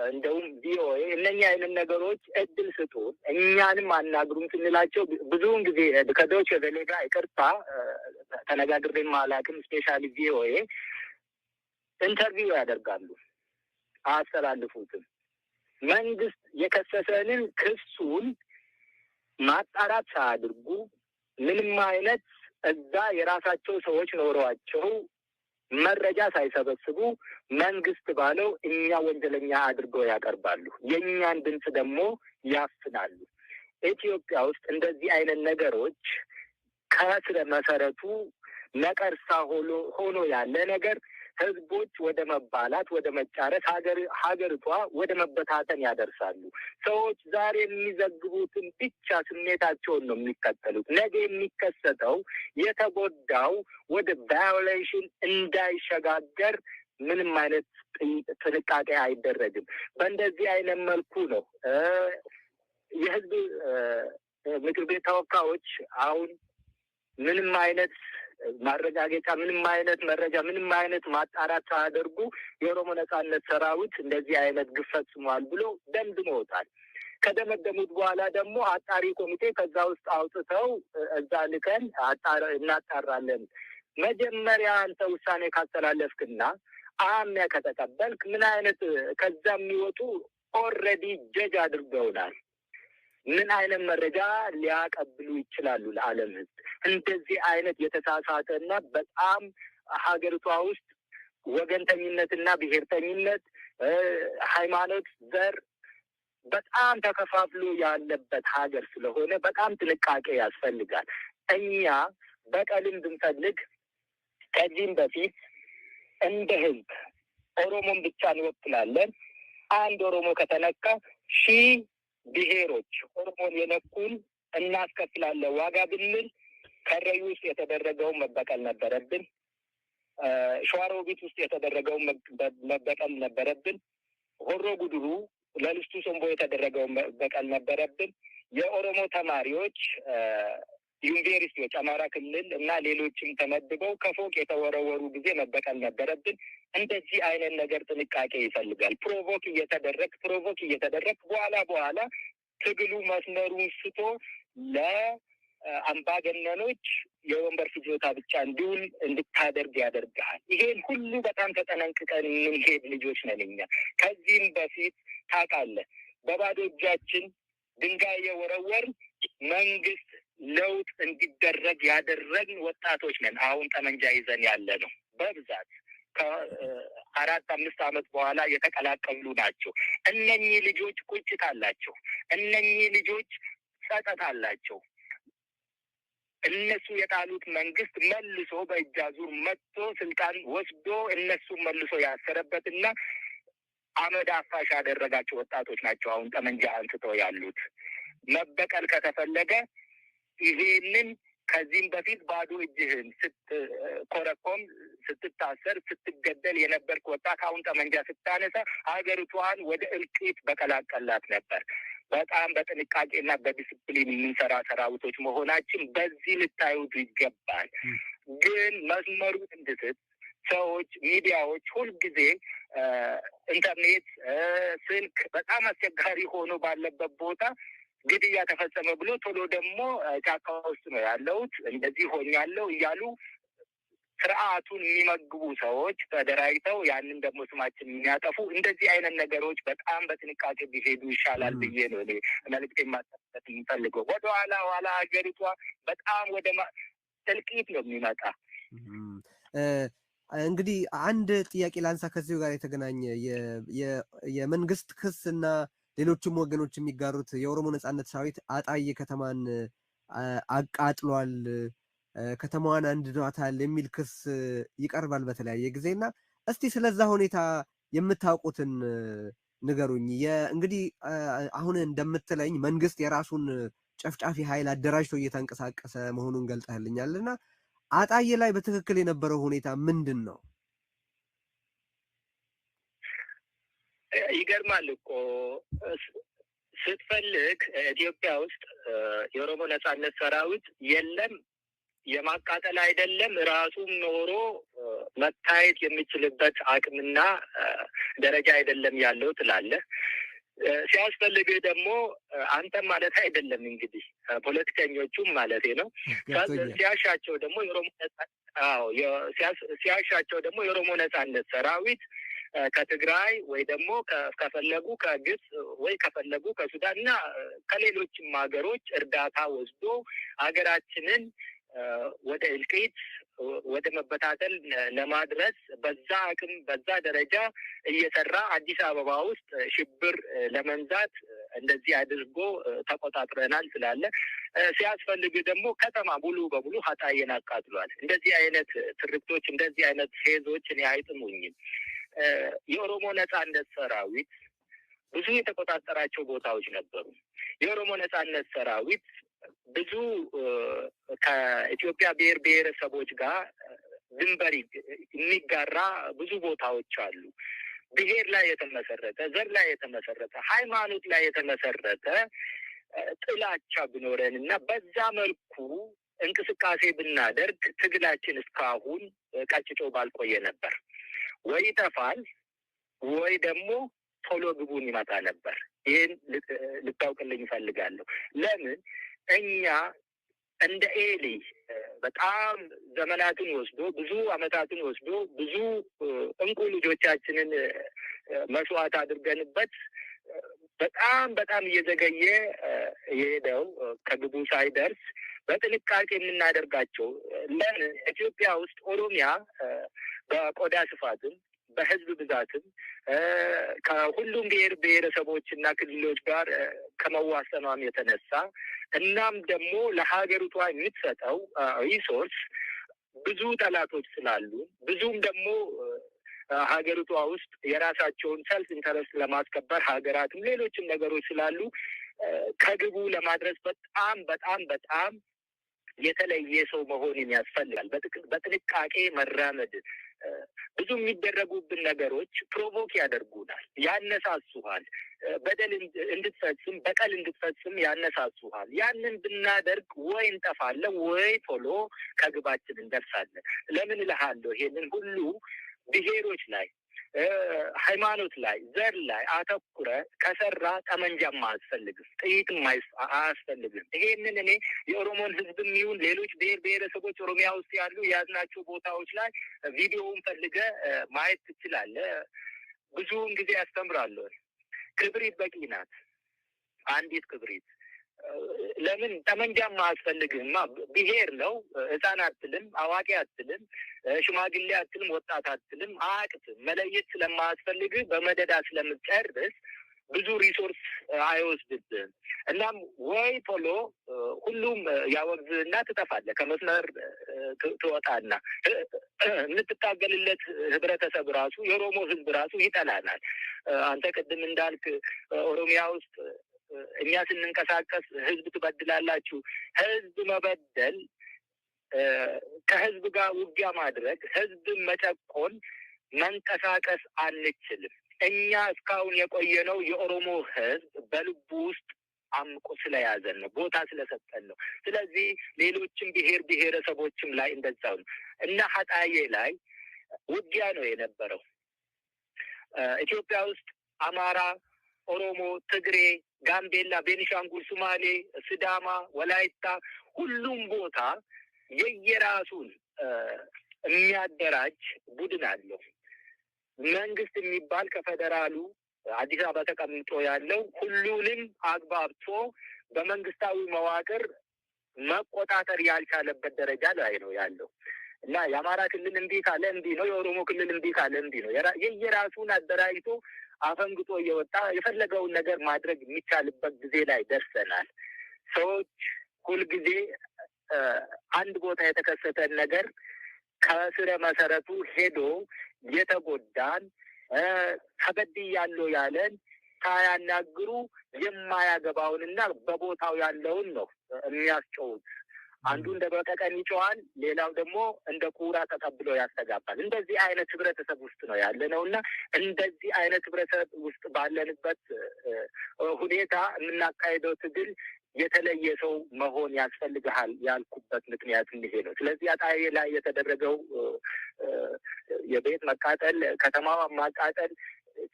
እንደውም ቪኦኤ እነኛ አይነት ነገሮች እድል ስጡን እኛንም አናግሩም ስንላቸው ብዙውን ጊዜ ከዶቼ ቬሌ ጋር ይቅርታ ተነጋግሬም አላውቅም። ስፔሻሊ ቪኦኤ ኢንተርቪው ያደርጋሉ፣ አያስተላልፉትም። መንግስት የከሰሰንን ክሱን ማጣራት ሳያደርጉ ምንም አይነት እዛ የራሳቸው ሰዎች ኖረዋቸው መረጃ ሳይሰበስቡ መንግስት ባለው እኛ ወንጀለኛ አድርገው ያቀርባሉ። የእኛን ድምፅ ደግሞ ያፍናሉ። ኢትዮጵያ ውስጥ እንደዚህ አይነት ነገሮች ከስረ መሰረቱ ነቀርሳ ሆኖ ያለ ነገር ህዝቦች ወደ መባላት፣ ወደ መጫረስ፣ ሀገሪቷ ወደ መበታተን ያደርሳሉ። ሰዎች ዛሬ የሚዘግቡትን ብቻ ስሜታቸውን ነው የሚከተሉት። ነገ የሚከሰተው የተጎዳው ወደ ቫዮሌሽን እንዳይሸጋገር ምንም አይነት ጥንቃቄ አይደረግም። በእንደዚህ አይነት መልኩ ነው የህዝብ ምክር ቤት ተወካዮች አሁን ምንም አይነት ማረጋገጫ፣ ምንም አይነት መረጃ፣ ምንም አይነት ማጣራት ሳያደርጉ የኦሮሞ ነጻነት ሰራዊት እንደዚህ አይነት ግፍ ፈጽሟል ብሎ ደምድመውታል። ከደመደሙት በኋላ ደግሞ አጣሪ ኮሚቴ ከዛ ውስጥ አውጥተው እዛ ልከን እናጣራለን። መጀመሪያ አንተ ውሳኔ ካስተላለፍክና አምያ ከተቀበልክ ምን አይነት ከዛ የሚወጡ ኦልሬዲ ጀጅ አድርገውናል። ምን አይነት መረጃ ሊያቀብሉ ይችላሉ ለዓለም ህዝብ? እንደዚህ አይነት የተሳሳተና በጣም ሀገሪቷ ውስጥ ወገንተኝነትና ብሔርተኝነት፣ ሃይማኖት፣ ዘር በጣም ተከፋፍሎ ያለበት ሀገር ስለሆነ በጣም ጥንቃቄ ያስፈልጋል። እኛ በቀልም ብንፈልግ ከዚህም በፊት እንደ ህዝብ ኦሮሞን ብቻ እንወክላለን። አንድ ኦሮሞ ከተነካ ሺህ ብሔሮች ኦሮሞን የነኩን እናስከፍላለን ዋጋ ብንል ከረዩ ውስጥ የተደረገውን መበቀል ነበረብን። ሸዋሮቢት ውስጥ የተደረገውን መበቀል ነበረብን። ሆሮ ጉድሩ ለልስቱ ሶምቦ የተደረገውን መበቀል ነበረብን። የኦሮሞ ተማሪዎች ዩኒቨርሲቲዎች አማራ ክልል እና ሌሎችም ተመድበው ከፎቅ የተወረወሩ ጊዜ መበቀል ነበረብን። እንደዚህ አይነት ነገር ጥንቃቄ ይፈልጋል። ፕሮቮክ እየተደረግ በኋላ ትግሉ መስመሩን ስቶ ለአምባገነኖች የወንበር ፍጆታ ብቻ እንዲውል እንድታደርግ ያደርግሃል። ይሄን ሁሉ በጣም ተጠነቅቀን የምንሄድ ልጆች ነን እኛ። ከዚህም በፊት ታውቃለህ፣ በባዶ እጃችን ድንጋይ የወረወር መንግስት ለውጥ እንዲደረግ ያደረግን ወጣቶች ነን። አሁን ጠመንጃ ይዘን ያለ ነው በብዛት ከ4-5 ዓመት በኋላ የተቀላቀሉ ናቸው። እነኚህ ልጆች ቁጭት አላቸው። እነኚህ ልጆች ጸጸት አላቸው። እነሱ የጣሉት መንግስት መልሶ በእጅ አዙር መጥቶ ስልጣን ወስዶ እነሱን መልሶ ያሰረበትና አመድ አፋሽ ያደረጋቸው ወጣቶች ናቸው አሁን ጠመንጃ አንስተው ያሉት። መበቀል ከተፈለገ ይሄንን ከዚህም በፊት ባዶ እጅህን ስትኮረኮም፣ ስትታሰር፣ ስትገደል የነበርክ ወጣት አሁን ጠመንጃ ስታነሳ ሀገሪቷን ወደ እልቂት በቀላቀላት ነበር። በጣም በጥንቃቄና በዲስፕሊን የምንሰራ ሰራዊቶች መሆናችን በዚህ ልታዩት ይገባል። ግን መስመሩ እንድትት ሰዎች፣ ሚዲያዎች ሁልጊዜ ኢንተርኔት፣ ስልክ በጣም አስቸጋሪ ሆኖ ባለበት ቦታ ግድያ ተፈጸመ ብሎ ቶሎ ደግሞ ጫካ ውስጥ ነው ያለሁት እንደዚህ ሆኛለሁ እያሉ ስርዓቱን የሚመግቡ ሰዎች ተደራጅተው ያንን ደግሞ ስማችን የሚያጠፉ እንደዚህ አይነት ነገሮች በጣም በጥንቃቄ ቢሄዱ ይሻላል ብዬ ነው እኔ መልዕክት የማስተላለፍ የሚፈልገው። ወደኋላ ሀገሪቷ በጣም ወደ እልቂት ነው የሚመጣ። እንግዲህ አንድ ጥያቄ ላንሳ ከዚሁ ጋር የተገናኘ የመንግስት ክስ እና ሌሎችም ወገኖች የሚጋሩት የኦሮሞ ነጻነት ሰራዊት አጣዬ ከተማን አቃጥሏል፣ ከተማዋን አንድዷታል የሚል ክስ ይቀርባል በተለያየ ጊዜ እና እስቲ ስለዛ ሁኔታ የምታውቁትን ንገሩኝ። እንግዲህ አሁን እንደምትለኝ መንግስት የራሱን ጨፍጫፊ ኃይል አደራጅቶ እየተንቀሳቀሰ መሆኑን ገልጠህልኛል እና አጣዬ ላይ በትክክል የነበረው ሁኔታ ምንድን ነው? ይገርማል እኮ ስትፈልግ ኢትዮጵያ ውስጥ የኦሮሞ ነጻነት ሰራዊት የለም የማቃጠል አይደለም ራሱም ኖሮ መታየት የሚችልበት አቅምና ደረጃ አይደለም ያለው ትላለህ። ሲያስፈልግ ደግሞ አንተም ማለት አይደለም እንግዲህ ፖለቲከኞቹም ማለቴ ነው ሲያሻቸው ደግሞ የኦሮሞ ነጻነት ሰራዊት ከትግራይ ወይ ደግሞ ከፈለጉ ከግብጽ ወይ ከፈለጉ ከሱዳን እና ከሌሎችም ሀገሮች እርዳታ ወስዶ ሀገራችንን ወደ እልቂት ወደ መበታተል ለማድረስ በዛ አቅም በዛ ደረጃ እየሰራ አዲስ አበባ ውስጥ ሽብር ለመንዛት እንደዚህ አድርጎ ተቆጣጥረናል ስላለ ሲያስፈልግ ደግሞ ከተማ ሙሉ በሙሉ አጣዬን አቃጥሏል። እንደዚህ አይነት ትርክቶች እንደዚህ አይነት ፌዞች እኔ አይጥሙኝም። የኦሮሞ ነጻነት ሰራዊት ብዙ የተቆጣጠራቸው ቦታዎች ነበሩ። የኦሮሞ ነጻነት ሰራዊት ብዙ ከኢትዮጵያ ብሔር ብሔረሰቦች ጋር ድንበር የሚጋራ ብዙ ቦታዎች አሉ። ብሔር ላይ የተመሰረተ ዘር ላይ የተመሰረተ ሃይማኖት ላይ የተመሰረተ ጥላቻ ቢኖረን እና በዛ መልኩ እንቅስቃሴ ብናደርግ ትግላችን እስካሁን ቀጭጮ ባልቆየ ነበር። ወይ ይጠፋል ወይ ደግሞ ቶሎ ግቡን ይመጣ ነበር። ይህን ልታውቅልኝ እፈልጋለሁ። ለምን እኛ እንደ ኤሊ በጣም ዘመናትን ወስዶ ብዙ አመታትን ወስዶ ብዙ እንቁ ልጆቻችንን መስዋዕት አድርገንበት በጣም እየዘገየ የሄደው ከግቡ ሳይደርስ በጥንቃቄ የምናደርጋቸው ለምን ኢትዮጵያ ውስጥ ኦሮሚያ በቆዳ ስፋትም በህዝብ ብዛትም ከሁሉም ብሔር ብሔረሰቦች እና ክልሎች ጋር ከመዋሰኗም የተነሳ እናም ደግሞ ለሀገሪቷ የምትሰጠው ሪሶርስ ብዙ ጠላቶች ስላሉ ብዙም ደግሞ ሀገሪቷ ውስጥ የራሳቸውን ሰልፍ ኢንተረስት ለማስከበር ሀገራትም ሌሎችም ነገሮች ስላሉ ከግቡ ለማድረስ በጣም የተለየ ሰው መሆን ያስፈልጋል። በጥንቃቄ መራመድ ብዙ የሚደረጉብን ነገሮች ፕሮቮክ ያደርጉናል፣ ያነሳሱሃል፣ በደል እንድትፈጽም በቀል እንድትፈጽም ያነሳሱሃል። ያንን ብናደርግ ወይ እንጠፋለን ወይ ቶሎ ከግባችን እንደርሳለን። ለምን እልሃለሁ? ይሄንን ሁሉ ብሔሮች ላይ ሃይማኖት ላይ ዘር ላይ አተኩረ ከሰራ ጠመንጃም አያስፈልግም፣ ጥይትም አያስፈልግም። ይሄንን እኔ የኦሮሞን ህዝብም ይሁን ሌሎች ብሔር ብሔረሰቦች ኦሮሚያ ውስጥ ያሉ የያዝናቸው ቦታዎች ላይ ቪዲዮውን ፈልገ ማየት ትችላለህ። ብዙውን ጊዜ ያስተምራለሁ። ክብሪት በቂ ናት፣ አንዲት ክብሪት። ለምን ጠመንጃም አያስፈልግህማ። ብሔር ነው። ህፃን አትልም፣ አዋቂ አትልም፣ ሽማግሌ አትልም፣ ወጣት አትልም። አያቅትም። መለየት ስለማያስፈልግህ በመደዳ ስለምትጨርስ ብዙ ሪሶርስ አይወስድብህም። እናም ወይ ቶሎ ሁሉም ያወግዝና ትጠፋለህ፣ ከመስመር ትወጣና የምትታገልለት ህብረተሰብ ራሱ የኦሮሞ ህዝብ ራሱ ይጠላናል። አንተ ቅድም እንዳልክ ኦሮሚያ ውስጥ እኛ ስንንቀሳቀስ ህዝብ ትበድላላችሁ። ህዝብ መበደል፣ ከህዝብ ጋር ውጊያ ማድረግ፣ ህዝብን መጨቆን፣ መንቀሳቀስ አንችልም። እኛ እስካሁን የቆየነው የኦሮሞ ህዝብ በልቡ ውስጥ አምቆ ስለያዘን ነው፣ ቦታ ስለሰጠን ነው። ስለዚህ ሌሎችም ብሔር ብሔረሰቦችም ላይ እንደዛው ነው እና አጣዬ ላይ ውጊያ ነው የነበረው። ኢትዮጵያ ውስጥ አማራ፣ ኦሮሞ፣ ትግሬ፣ ጋምቤላ፣ ቤኒሻንጉል፣ ሱማሌ፣ ስዳማ፣ ወላይታ ሁሉም ቦታ የየራሱን የሚያደራጅ ቡድን አለው። መንግስት የሚባል ከፌደራሉ አዲስ አበባ ተቀምጦ ያለው ሁሉንም አግባብቶ በመንግስታዊ መዋቅር መቆጣጠር ያልቻለበት ደረጃ ላይ ነው ያለው። እና የአማራ ክልል እምቢ ካለ እምቢ ነው፣ የኦሮሞ ክልል እምቢ ካለ እምቢ ነው። የየራሱን አደራጅቶ አፈንግጦ እየወጣ የፈለገውን ነገር ማድረግ የሚቻልበት ጊዜ ላይ ደርሰናል። ሰዎች ሁልጊዜ አንድ ቦታ የተከሰተን ነገር ከስረ መሰረቱ ሄዶ የተጎዳን ተበድያለሁ ያለን ሳያናግሩ የማያገባውንና በቦታው ያለውን ነው የሚያስጨውት። አንዱ እንደ በቀቀን ይጮሃል፣ ሌላው ደግሞ እንደ ኩራ ተቀብሎ ያስተጋባል። እንደዚህ አይነት ህብረተሰብ ውስጥ ነው ያለ ነው እና እንደዚህ አይነት ህብረተሰብ ውስጥ ባለንበት ሁኔታ የምናካሄደው ትግል የተለየ ሰው መሆን ያስፈልግሃል ያልኩበት ምክንያት ይሄ ነው። ስለዚህ አጣዬ ላይ የተደረገው የቤት መቃጠል፣ ከተማ ማቃጠል፣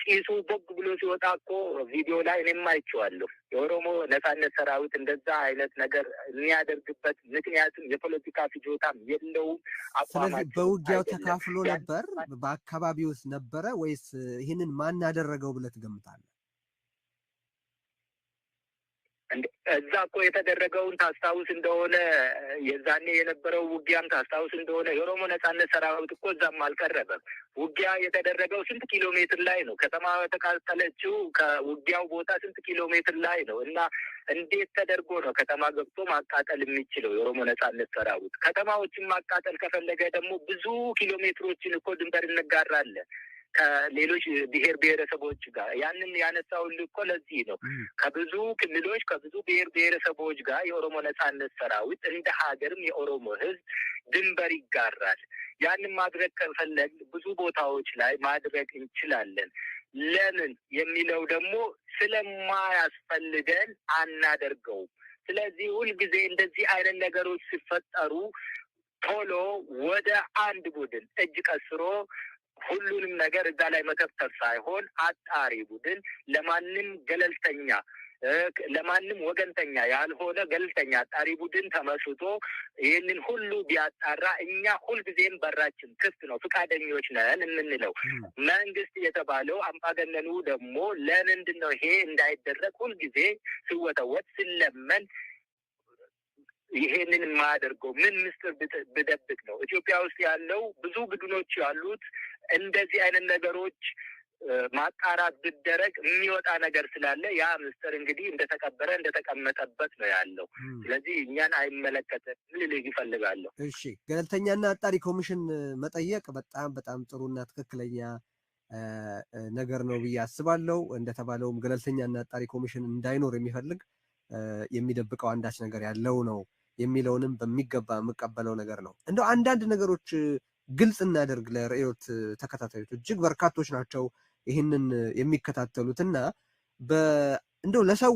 ጭሱ ቦግ ብሎ ሲወጣ እኮ ቪዲዮ ላይ እኔም አይቼዋለሁ። የኦሮሞ ነጻነት ሰራዊት እንደዛ አይነት ነገር የሚያደርግበት ምክንያቱም የፖለቲካ ፍጆታም የለውም። ስለዚህ በውጊያው ተካፍሎ ነበር፣ በአካባቢው ውስጥ ነበረ ወይስ ይህንን ማን ያደረገው ብለህ ትገምታለህ? እዛ እኮ የተደረገውን ታስታውስ እንደሆነ የዛኔ የነበረው ውጊያም ታስታውስ እንደሆነ የኦሮሞ ነጻነት ሰራዊት እኮ እዛም አልቀረበም። ውጊያ የተደረገው ስንት ኪሎ ሜትር ላይ ነው? ከተማ የተቃጠለችው ከውጊያው ቦታ ስንት ኪሎ ሜትር ላይ ነው? እና እንዴት ተደርጎ ነው ከተማ ገብቶ ማቃጠል የሚችለው የኦሮሞ ነጻነት ሰራዊት? ከተማዎችን ማቃጠል ከፈለገ ደግሞ ብዙ ኪሎ ሜትሮችን እኮ ድንበር እንጋራለን ከሌሎች ብሔር ብሔረሰቦች ጋር። ያንን ያነሳውልህ እኮ ለዚህ ነው። ከብዙ ክልሎች ከብዙ ብሔር ብሔረሰቦች ጋር የኦሮሞ ነጻነት ሰራዊት እንደ ሀገርም የኦሮሞ ሕዝብ ድንበር ይጋራል። ያንን ማድረግ ከፈለግ ብዙ ቦታዎች ላይ ማድረግ እንችላለን። ለምን የሚለው ደግሞ ስለማያስፈልገን አናደርገውም። ስለዚህ ሁልጊዜ እንደዚህ አይነት ነገሮች ሲፈጠሩ ቶሎ ወደ አንድ ቡድን እጅ ቀስሮ ሁሉንም ነገር እዛ ላይ መከፍተር ሳይሆን አጣሪ ቡድን ለማንም ገለልተኛ ለማንም ወገንተኛ ያልሆነ ገለልተኛ አጣሪ ቡድን ተመስርቶ ይህንን ሁሉ ቢያጣራ እኛ ሁልጊዜም በራችን ክፍት ነው፣ ፍቃደኞች ነን የምንለው። መንግስት የተባለው አምባገነኑ ደግሞ ለምንድን ነው ይሄ እንዳይደረግ ሁልጊዜ ሲወተወት ሲለመን ይሄንን የማያደርገው? ምን ምስጢር ብደብቅ ነው? ኢትዮጵያ ውስጥ ያለው ብዙ ቡድኖች ያሉት እንደዚህ አይነት ነገሮች ማጣራት ብደረግ የሚወጣ ነገር ስላለ ያ ምስጢር እንግዲህ እንደተቀበረ እንደተቀመጠበት ነው ያለው። ስለዚህ እኛን አይመለከተም ልልህ ይፈልጋለሁ። እሺ፣ ገለልተኛና አጣሪ ኮሚሽን መጠየቅ በጣም በጣም ጥሩና ትክክለኛ ነገር ነው ብዬ አስባለሁ። እንደተባለውም ገለልተኛና አጣሪ ኮሚሽን እንዳይኖር የሚፈልግ የሚደብቀው አንዳች ነገር ያለው ነው የሚለውንም በሚገባ የምቀበለው ነገር ነው። እንደው አንዳንድ ነገሮች ግልጽ እናደርግ ለርዕዮት ተከታታዮች፣ እጅግ በርካቶች ናቸው ይህንን የሚከታተሉት እና እንደው ለሰው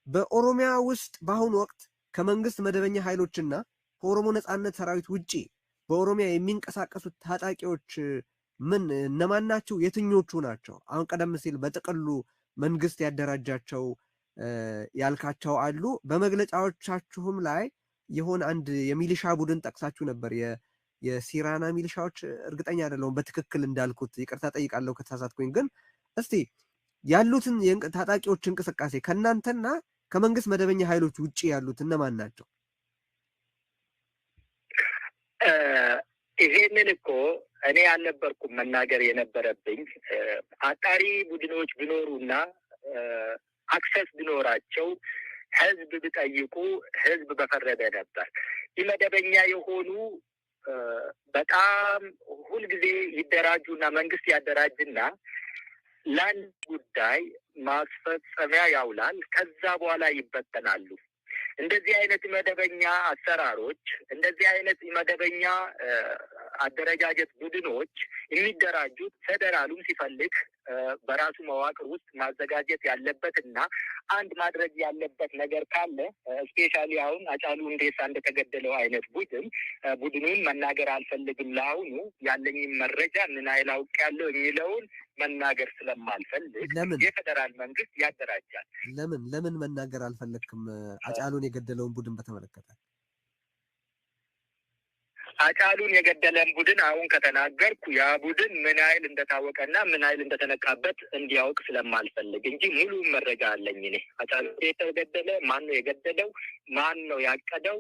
በኦሮሚያ ውስጥ በአሁኑ ወቅት ከመንግስት መደበኛ ኃይሎችና ከኦሮሞ ነጻነት ሰራዊት ውጪ በኦሮሚያ የሚንቀሳቀሱት ታጣቂዎች እነማን ናቸው? የትኞቹ ናቸው? አሁን ቀደም ሲል በጥቅሉ መንግስት ያደራጃቸው ያልካቸው አሉ። በመግለጫዎቻችሁም ላይ የሆነ አንድ የሚሊሻ ቡድን ጠቅሳችሁ ነበር። የሲራና ሚሊሻዎች እርግጠኛ አይደለሁም በትክክል እንዳልኩት፣ ይቅርታ ጠይቃለሁ ከተሳሳትኩኝ። ግን እስቲ ያሉትን ታጣቂዎች እንቅስቃሴ ከእናንተና ከመንግስት መደበኛ ኃይሎች ውጪ ያሉት እነማን ናቸው? ይሄንን እኮ እኔ አልነበርኩም መናገር የነበረብኝ። አጣሪ ቡድኖች ቢኖሩና አክሰስ ቢኖራቸው ህዝብ ቢጠይቁ ህዝብ በፈረደ ነበር። ኢመደበኛ የሆኑ በጣም ሁልጊዜ ይደራጁና መንግስት ያደራጅና ለአንድ ጉዳይ ማስፈጸሚያ ያውላል። ከዛ በኋላ ይበተናሉ። እንደዚህ አይነት መደበኛ አሰራሮች፣ እንደዚህ አይነት መደበኛ አደረጃጀት ቡድኖች የሚደራጁት ፌዴራሉም ሲፈልግ በራሱ መዋቅር ውስጥ ማዘጋጀት ያለበት እና አንድ ማድረግ ያለበት ነገር ካለ ስፔሻሊ አሁን ሃጫሉ ሁንዴሳ እንደተገደለው አይነት ቡድኑን መናገር አልፈልግም። ለአሁኑ ያለኝም መረጃ ምን ያህል አውቄያለሁ የሚለውን መናገር ስለማልፈልግ የፌዴራል መንግስት ያደራጃል። ለምን መናገር አልፈለግክም? ሃጫሉን የገደለውን ቡድን በተመለከተ ሃጫሉን የገደለን ቡድን አሁን ከተናገርኩ ያ ቡድን ምን ያህል እንደታወቀና ምን ያህል እንደተነቃበት እንዲያውቅ ስለማልፈልግ እንጂ ሙሉ መረጃ አለኝ እኔ። ሃጫሉ የተገደለ ማን ነው የገደለው፣ ማን ነው ያቀደው፣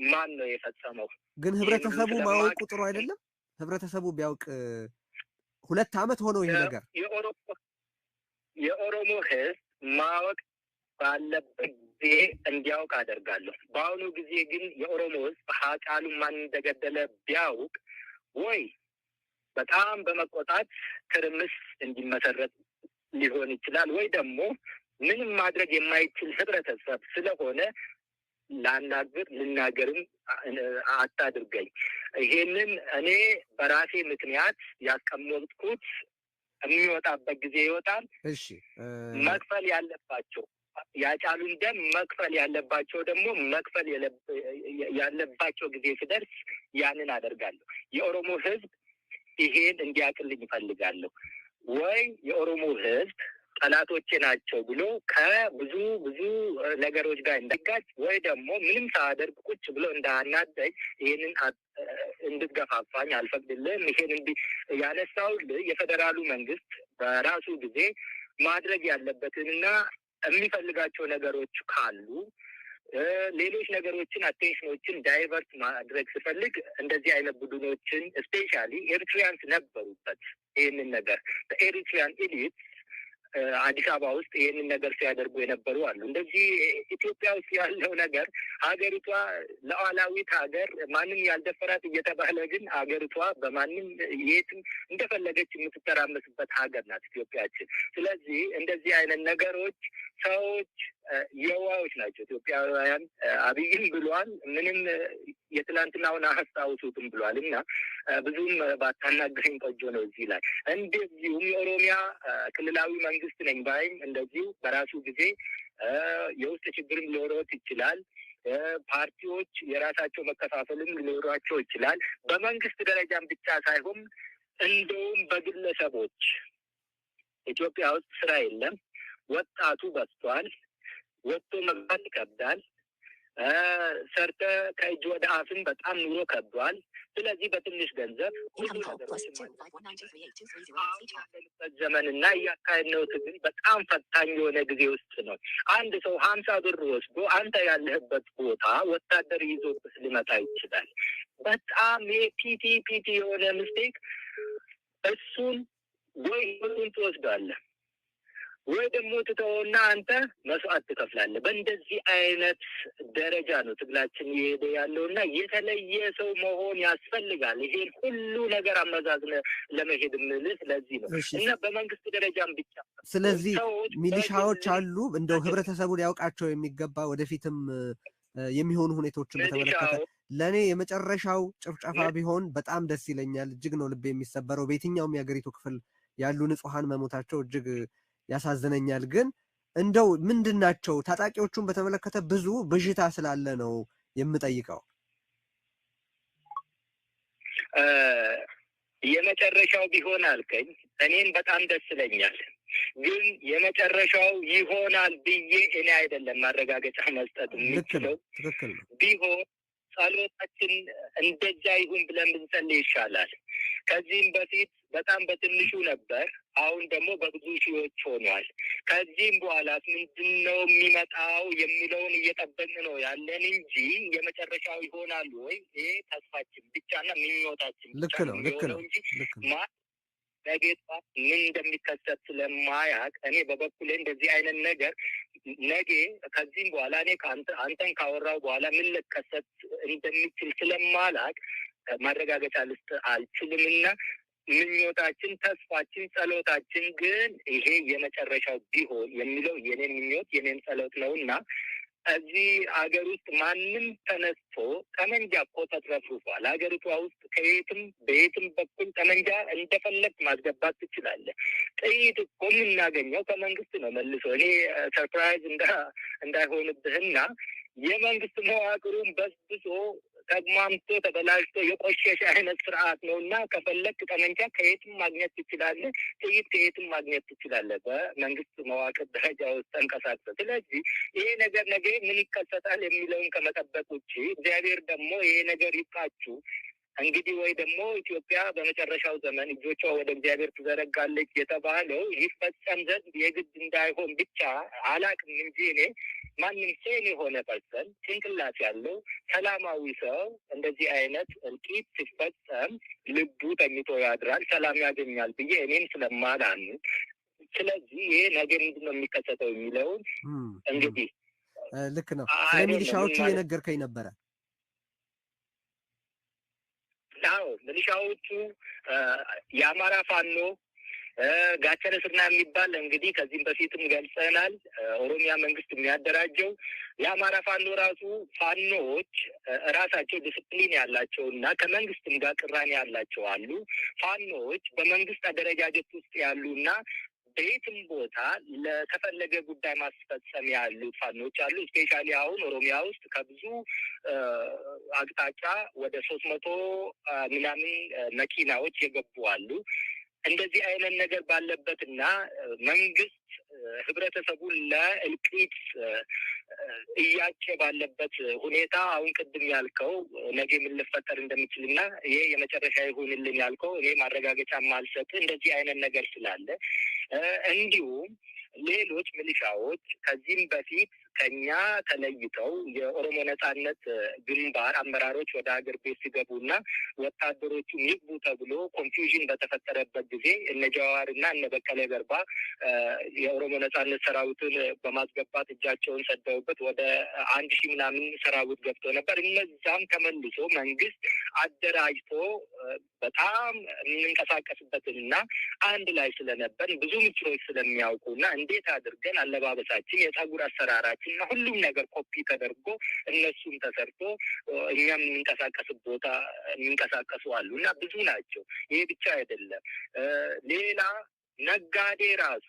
ማን ነው የፈጸመው ግን ህብረተሰቡ ማወቁ ጥሩ አይደለም። ህብረተሰቡ ቢያውቅ 2 ዓመት ሆነው ይሄ ነገር የኦሮሞ ህዝብ ማወቅ ባለበት ጊዜ እንዲያውቅ አደርጋለሁ። በአሁኑ ጊዜ ግን የኦሮሞ ህዝብ ሃጫሉን ማን እንደገደለ ቢያውቅ ወይ በጣም በመቆጣት ትርምስ እንዲመሰረት ሊሆን ይችላል፣ ወይ ደግሞ ምንም ማድረግ የማይችል ህብረተሰብ ስለሆነ ልናገርም አታድርገኝ። ይሄንን እኔ በራሴ ምክንያት ያስቀመጥኩት የሚወጣበት ጊዜ ይወጣል። እሺ መክፈል ያለባቸው ያጫሉን ደም መክፈል ያለባቸው ደግሞ መክፈል ያለባቸው ጊዜ ሲደርስ ያንን አደርጋለሁ። የኦሮሞ ህዝብ ይሄን እንዲያቅልኝ ይፈልጋለሁ። ወይ የኦሮሞ ህዝብ ጠላቶቼ ናቸው ብሎ ከብዙ ነገሮች ጋር እንዳጋጭ፣ ወይ ደግሞ ምንም ሳያደርግ ቁጭ ብሎ እንዳናደኝ ይሄንን እንድትገፋፋኝ አልፈቅድልም። ይሄን ያነሳውልህ የፌዴራሉ መንግስት በራሱ ጊዜ ማድረግ ያለበትንና የሚፈልጋቸው ነገሮች ካሉ ሌሎች ነገሮችን አቴንሽኖችን ዳይቨርት ማድረግ ስፈልግ እንደዚህ አይነት ቡድኖችን ስፔሻሊ ኤሪትሪያንስ ነበሩበት። ይህንን ነገር በኤሪትሪያን ኤሊት አዲስ አበባ ውስጥ ይህንን ነገር ሲያደርጉ የነበሩ አሉ። እንደዚህ ኢትዮጵያ ውስጥ ያለው ነገር ሀገሪቷ ሉዓላዊት ሀገር ማንም ያልደፈራት እየተባለ ግን ሀገሪቷ በማንም የትም እንደፈለገች የምትተራመስበት ሀገር ናት ኢትዮጵያችን። ስለዚህ እንደዚህ አይነት ነገሮች ሰዎች የዋዎች ናቸው ኢትዮጵያውያን። አብይም ብሏል፣ ምንም የትላንትናውን አያስታውሱትም ብሏል እና ብዙም ባታናገረኝ ቆጆ ነው እዚህ ላይ። እንደዚሁም የኦሮሚያ ክልላዊ መንግስት ነኝ ባይም እንደዚሁ በራሱ ጊዜ የውስጥ ችግርም ሊኖረው ይችላል። ፓርቲዎች የራሳቸው መከፋፈልም ሊኖራቸው ይችላል። በመንግስት ደረጃም ብቻ ሳይሆን እንደውም በግለሰቦች ኢትዮጵያ ውስጥ ስራ የለም። ወጣቱ በዝቷል። ወጥቶ መግባት ይከብዳል። ሰርተ ከእጅ ወደ አፍን በጣም ኑሮ ከብዷል። ስለዚህ በትንሽ ገንዘብ ዘመንና እያካሄድነው ትግል በጣም ፈታኝ የሆነ ጊዜ ውስጥ ነው። አንድ ሰው 50 ብር ወስዶ አንተ ያለህበት ቦታ ወታደር ይዞብህ ሊመጣ ይችላል። በጣም ፒቲ የሆነ ምስቴክ። እሱን ወይ ህይወቱን ትወስዳለህ ወይ ደግሞ ትተውና አንተ መስዋዕት ትከፍላለህ። በእንደዚህ አይነት ደረጃ ነው ትግላችን እየሄደ ያለውና የተለየ ሰው መሆን ያስፈልጋል። ይሄን ሁሉ ነገር አመዛዝነ ለመሄድ የምልህ ስለዚህ ነው እና በመንግስት ደረጃም ብቻ ስለዚህ ሚሊሻዎች አሉ እንደው ህብረተሰቡ ሊያውቃቸው የሚገባ ወደፊትም የሚሆኑ ሁኔታዎችን በተመለከተ ለእኔ የመጨረሻው ጭፍጨፋ ቢሆን በጣም ደስ ይለኛል። እጅግ ነው ልብ የሚሰበረው። በየትኛውም የሀገሪቱ ክፍል ያሉ ንጹሐን መሞታቸው እጅግ ያሳዝነኛል። ግን እንደው ምንድን ናቸው ታጣቂዎቹን በተመለከተ ብዙ ብዥታ ስላለ ነው የምጠይቀው። የመጨረሻው ቢሆን አልከኝ፣ እኔም በጣም ደስ ይለኛል። ግን የመጨረሻው ይሆናል ብዬ እኔ አይደለም ማረጋገጫ መስጠት የምችለው። ትክክል ነው። ቢሆን ጸሎታችን እንደዛ ይሁን ብለን ብንጸልይ ይሻላል። ከዚህም በፊት በጣም በትንሹ ነበር፣ አሁን ደግሞ በብዙ ሺዎች ሆኗል። ከዚህም በኋላ ምንድን ነው የሚመጣው የሚለውን እየጠበቅን ነው ያለን እንጂ የመጨረሻው ይሆናሉ ወይ ይሄ ተስፋችን ብቻና ምኞታችን ብቻ ነው የሚሆነው እንጂ ነገ ጠዋት ምን እንደሚከሰት ስለማያውቅ እኔ በበኩሌ እንደዚህ አይነት ነገር ነገ ከዚህም በኋላ እኔ አንተን ካወራው በኋላ ምን ልከሰት እንደሚችል ስለማላውቅ ማረጋገጫ ልስጥ አልችልምና ምኞታችን፣ ተስፋችን፣ ጸሎታችን ግን ይሄ የመጨረሻው ቢሆን የሚለው የኔን ምኞት የኔን ጸሎት ነውና እዚህ ሀገር ውስጥ ማንም ተነስቶ ጠመንጃ እኮ ተትረፍርፏል። ሀገሪቷ ውስጥ ከየትም በየትም በኩል ጠመንጃ እንደፈለግ ማስገባት ትችላለህ። ጥይት እኮ የምናገኘው ከመንግስት ነው መልሶ። እኔ ሰርፕራይዝ እንዳይሆንብህና የመንግስት መዋቅሩን በስብሶ ተግማምቶ ተበላሽቶ የቆሸሸ አይነት ስርዓት ነው እና ከፈለግ ጠመንጃ ከየትም ማግኘት ትችላለህ። ጥይት ከየትም ማግኘት ትችላለህ በመንግስት መዋቅር ደረጃ ውስጥ ተንቀሳቅሰ። ስለዚህ ይሄ ነገር ነገ ምን ይከሰታል የሚለውን ከመጠበቅ ውጭ እግዚአብሔር ደግሞ ይሄ ነገር ይብቃችሁ እንግዲህ ወይ ደግሞ ኢትዮጵያ በመጨረሻው ዘመን እጆቿ ወደ እግዚአብሔር ትዘረጋለች የተባለው ይፈጸም ዘንድ የግድ እንዳይሆን ብቻ አላቅም እንጂ እኔ ማንም ሴን የሆነ ፐርሰን ጭንቅላት ያለው ሰላማዊ ሰው እንደዚህ አይነት እልቂት ሲፈጸም ልቡ ተኝቶ ያድራል፣ ሰላም ያገኛል ብዬ እኔም ስለማላምን፣ ስለዚህ ይሄ ነገር ምንድን ነው የሚከሰተው የሚለውን እንግዲህ ልክ ነው። ስለ ሚሊሻዎቹ እየነገርከኝ ነበረ። አዎ ሚሊሻዎቹ የአማራ ፋኖ ጋቸነ ስርና የሚባል እንግዲህ ከዚህም በፊትም ገልጸናል። ኦሮሚያ መንግስት የሚያደራጀው የአማራ ፋኖ ራሱ ፋኖዎች ራሳቸው ዲስፕሊን ያላቸው እና ከመንግስትም ጋር ቅራኔ ያላቸው አሉ። ፋኖዎች በመንግስት አደረጃጀት ውስጥ ያሉ እና በየትም ቦታ ለተፈለገ ጉዳይ ማስፈጸም ያሉት ፋኖች አሉ። ስፔሻሊ አሁን ኦሮሚያ ውስጥ ከብዙ አቅጣጫ ወደ 300 ምናምን መኪናዎች የገቡ አሉ። እንደዚህ አይነት ነገር ባለበትና መንግስት ህብረተሰቡን ለእልቂት እያጨ ባለበት ሁኔታ አሁን ቅድም ያልከው ነገ ምን ሊፈጠር እንደሚችልና ይሄ የመጨረሻ ይሁንልን ያልከው እኔ ማረጋገጫ ማልሰጥ እንደዚህ አይነት ነገር ስላለ እንዲሁም ሌሎች ሚሊሻዎች ከዚህም በፊት ከኛ ተለይተው የኦሮሞ ነጻነት ግንባር አመራሮች ወደ ሀገር ቤት ሲገቡና ወታደሮቹ ይግቡ ተብሎ ኮንፊውዥን በተፈጠረበት ጊዜ እነ ጀዋር እና እነ በቀለ ገርባ የኦሮሞ ነጻነት ሰራዊትን በማስገባት እጃቸውን ሰደውበት ወደ 1000 ምናምን ሰራዊት ገብቶ ነበር። እነዛም ተመልሶ መንግስት አደራጅቶ በጣም የምንንቀሳቀስበትንና አንድ ላይ ስለነበር ብዙ ምስሎች ስለሚያውቁና እንዴት አድርገን አለባበሳችን፣ የጸጉር አሰራራችን እና ሁሉም ነገር ኮፒ ተደርጎ እነሱም ተሰርቶ እኛም የምንቀሳቀስ ቦታ የሚንቀሳቀሱ አሉ እና ብዙ ናቸው። ይሄ ብቻ አይደለም። ሌላ ነጋዴ ራሱ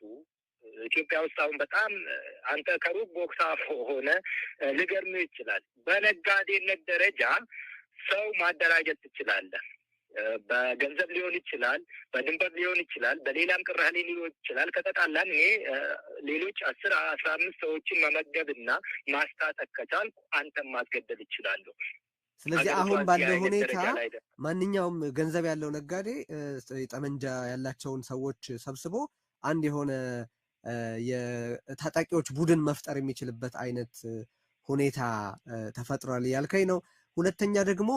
ኢትዮጵያ ውስጥ አሁን በጣም አንተ ከሩቅ ቦክሳ ሆነ ልገርምህ ይችላል። በነጋዴነት ደረጃ ሰው ማደራጀት ትችላለህ። በገንዘብ ሊሆን ይችላል፣ በድንበር ሊሆን ይችላል፣ በሌላም ቅራኔ ሊሆን ይችላል። ከተጣላን እኔ ሌሎች 10-15 ሰዎችን መመገብና ማስታጠቅ ከቻልኩ አንተም ማስገደል ይችላለሁ። ስለዚህ አሁን ባለው ሁኔታ ማንኛውም ገንዘብ ያለው ነጋዴ ጠመንጃ ያላቸውን ሰዎች ሰብስቦ አንድ የሆነ የታጣቂዎች ቡድን መፍጠር የሚችልበት አይነት ሁኔታ ተፈጥሯል ያልከኝ ነው። ሁለተኛ ደግሞ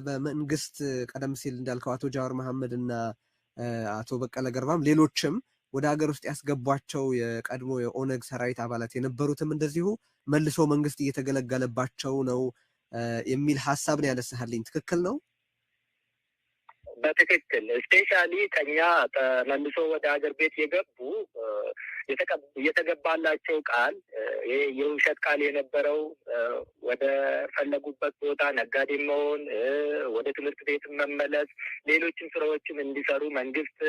በመንግስት ቀደም ሲል እንዳልከው አቶ ጃዋር መሐመድ እና አቶ በቀለ ገርባም ሌሎችም ወደ ሀገር ውስጥ ያስገቧቸው የቀድሞ የኦነግ ሰራዊት አባላት የነበሩትም እንደዚሁ መልሶ መንግስት እየተገለገለባቸው ነው የሚል ሀሳብ ነው ያነሳልኝ። ትክክል ነው? በትክክል ስፔሻሊ ከኛ ተመልሶ ወደ ሀገር ቤት የገቡ የተገባላቸው ቃል የውሸት ቃል የነበረው ወደ ፈለጉበት ቦታ ነጋዴ መሆን፣ ወደ ትምህርት ቤት መመለስ፣ ሌሎችን ስራዎችን እንዲሰሩ መንግስት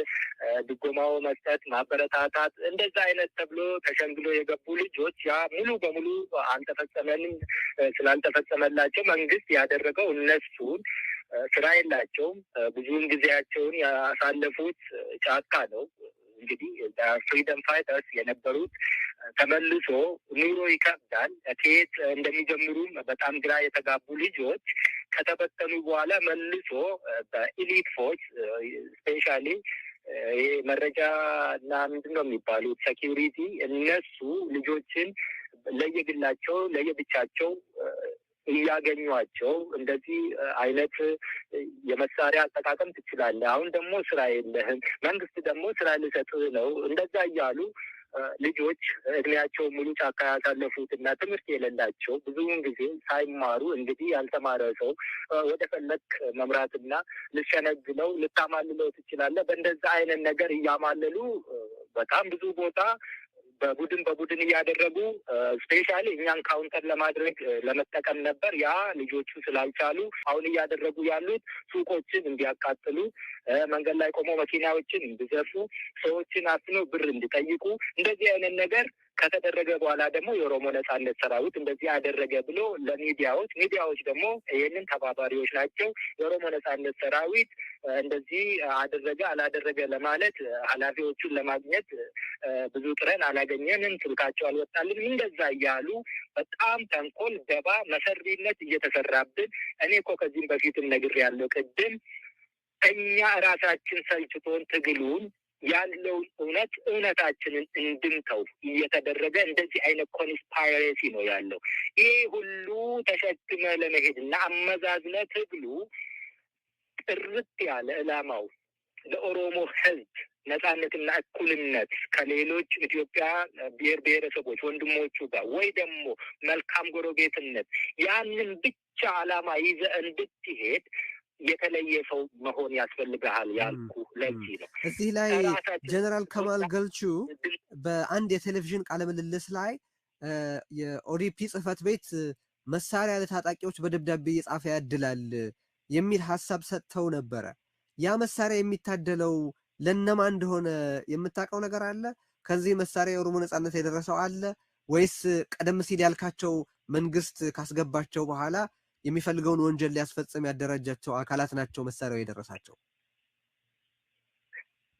ድጎማው መስጠት፣ ማበረታታት እንደዛ አይነት ተብሎ ተሸንግሎ የገቡ ልጆች ያ ሙሉ በሙሉ አልተፈጸመንም። ስላልተፈጸመላቸው መንግስት ያደረገው እነሱን ስራ የላቸውም። ብዙውን ጊዜያቸውን ያሳለፉት ጫካ ነው። እንግዲህ ፍሪደም ፋይተርስ የነበሩት ተመልሶ ኑሮ ይከብዳል። ከየት እንደሚጀምሩም በጣም ግራ የተጋቡ ልጆች ከተበተኑ በኋላ መልሶ በኢሊት ፎርስ ስፔሻሊ ይሄ መረጃ እና ምንድን ነው የሚባሉት ሴኪሪቲ እነሱ ልጆችን ለየግላቸው ለየብቻቸው እያገኟቸው እንደዚህ አይነት የመሳሪያ አጠቃቀም ትችላለህ፣ አሁን ደግሞ ስራ የለህም፣ መንግስት ደግሞ ስራ ልሰጥህ ነው፣ እንደዛ እያሉ ልጆች እድሜያቸው ሙሉ ጫካ ያሳለፉት እና ትምህርት የሌላቸው ብዙውን ጊዜ ሳይማሩ እንግዲህ ያልተማረ ሰው ወደ ፈለክ መምራትና ልሸነግለው ልታማልለው ትችላለህ። በእንደዛ አይነት ነገር እያማለሉ በጣም ብዙ ቦታ በቡድን እያደረጉ ስፔሻሊ እኛን ካውንተር ለማድረግ ለመጠቀም ነበር። ያ ልጆቹ ስላልቻሉ አሁን እያደረጉ ያሉት ሱቆችን እንዲያቃጥሉ፣ መንገድ ላይ ቆሞ መኪናዎችን እንዲዘርፉ፣ ሰዎችን አፍነው ብር እንዲጠይቁ እንደዚህ አይነት ነገር ከተደረገ በኋላ ደግሞ የኦሮሞ ነጻነት ሰራዊት እንደዚህ ያደረገ ብሎ ሚዲያዎች ደግሞ ይህንን ተባባሪዎች ናቸው። የኦሮሞ ነጻነት ሰራዊት እንደዚህ አደረገ አላደረገ ለማለት ኃላፊዎቹን ለማግኘት ብዙ ጥረን አላገኘንም፣ ስልካቸው አልወጣልንም። እንደዛ እያሉ በጣም ተንኮል፣ ደባ፣ መሰሪነት እየተሰራብን እኔ እኮ ከዚህም በፊትም ነግሬያለሁ ቅድም እኛ ራሳችን ሰልችቶን ትግሉን ያለውን እውነታችንን እንድንተው እየተደረገ እንደዚህ አይነት ኮንስፓይሬሲ ነው ያለው። ይሄ ሁሉ ተሸክመ ለመሄድና አመዛዝነ ትግሉ ጥርት ያለ ዕላማው ለኦሮሞ ህዝብ ነጻነትና እኩልነት ከሌሎች ኢትዮጵያ ብሔር ብሔረሰቦች ወንድሞቹ ጋር ወይ ደግሞ መልካም ጎረቤትነት ያንን ብቻ ዓላማ ይዘ እንድትሄድ የተለየ ሰው መሆን ያስፈልግሃል ያልኩ ለዚህ ነው። እዚህ ላይ ጀነራል ከማል ገልቹ በአንድ የቴሌቪዥን ቃለ ምልልስ ላይ የኦዲፒ ጽህፈት ቤት መሳሪያ ለታጣቂዎች በደብዳቤ እየጻፈ ያድላል የሚል ሐሳብ ሰጥተው ነበረ። ያ መሳሪያ የሚታደለው ለነማ እንደሆነ የምታውቀው ነገር አለ? ከዚህ መሳሪያ የኦሮሞ ነጻነት የደረሰው አለ ወይስ ቀደም ሲል ያልካቸው መንግስት ካስገባቸው በኋላ የሚፈልገውን ወንጀል ሊያስፈጽም ያደራጃቸው አካላት ናቸው መሳሪያው የደረሳቸው?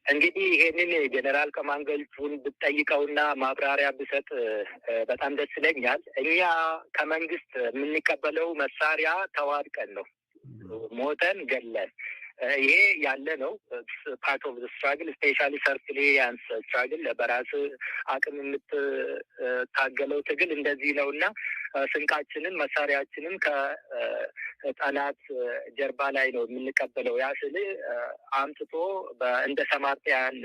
እንግዲህ ይሄንን ጀነራል ከማል ገልቹን ብትጠይቀውና ማብራሪያ ብሰጥ በጣም ደስ ይለኛል። እኛ ከመንግስት የምንቀበለው መሳሪያ ተዋድቀን ነው፣ ሞተን ገለን ይሄ ያለ ነው። ፓርት ኦፍ ስትራግል ስፔሻሊ ሰርቪሊያንስ ስትራግል በራስ አቅም የምትታገለው ትግል እንደዚህ ነው እና ስንቃችንን መሳሪያችንን ከጠላት ጀርባ ላይ ነው የምንቀበለው። ያ ስል አምጥቶ እንደ ሰማርቲያን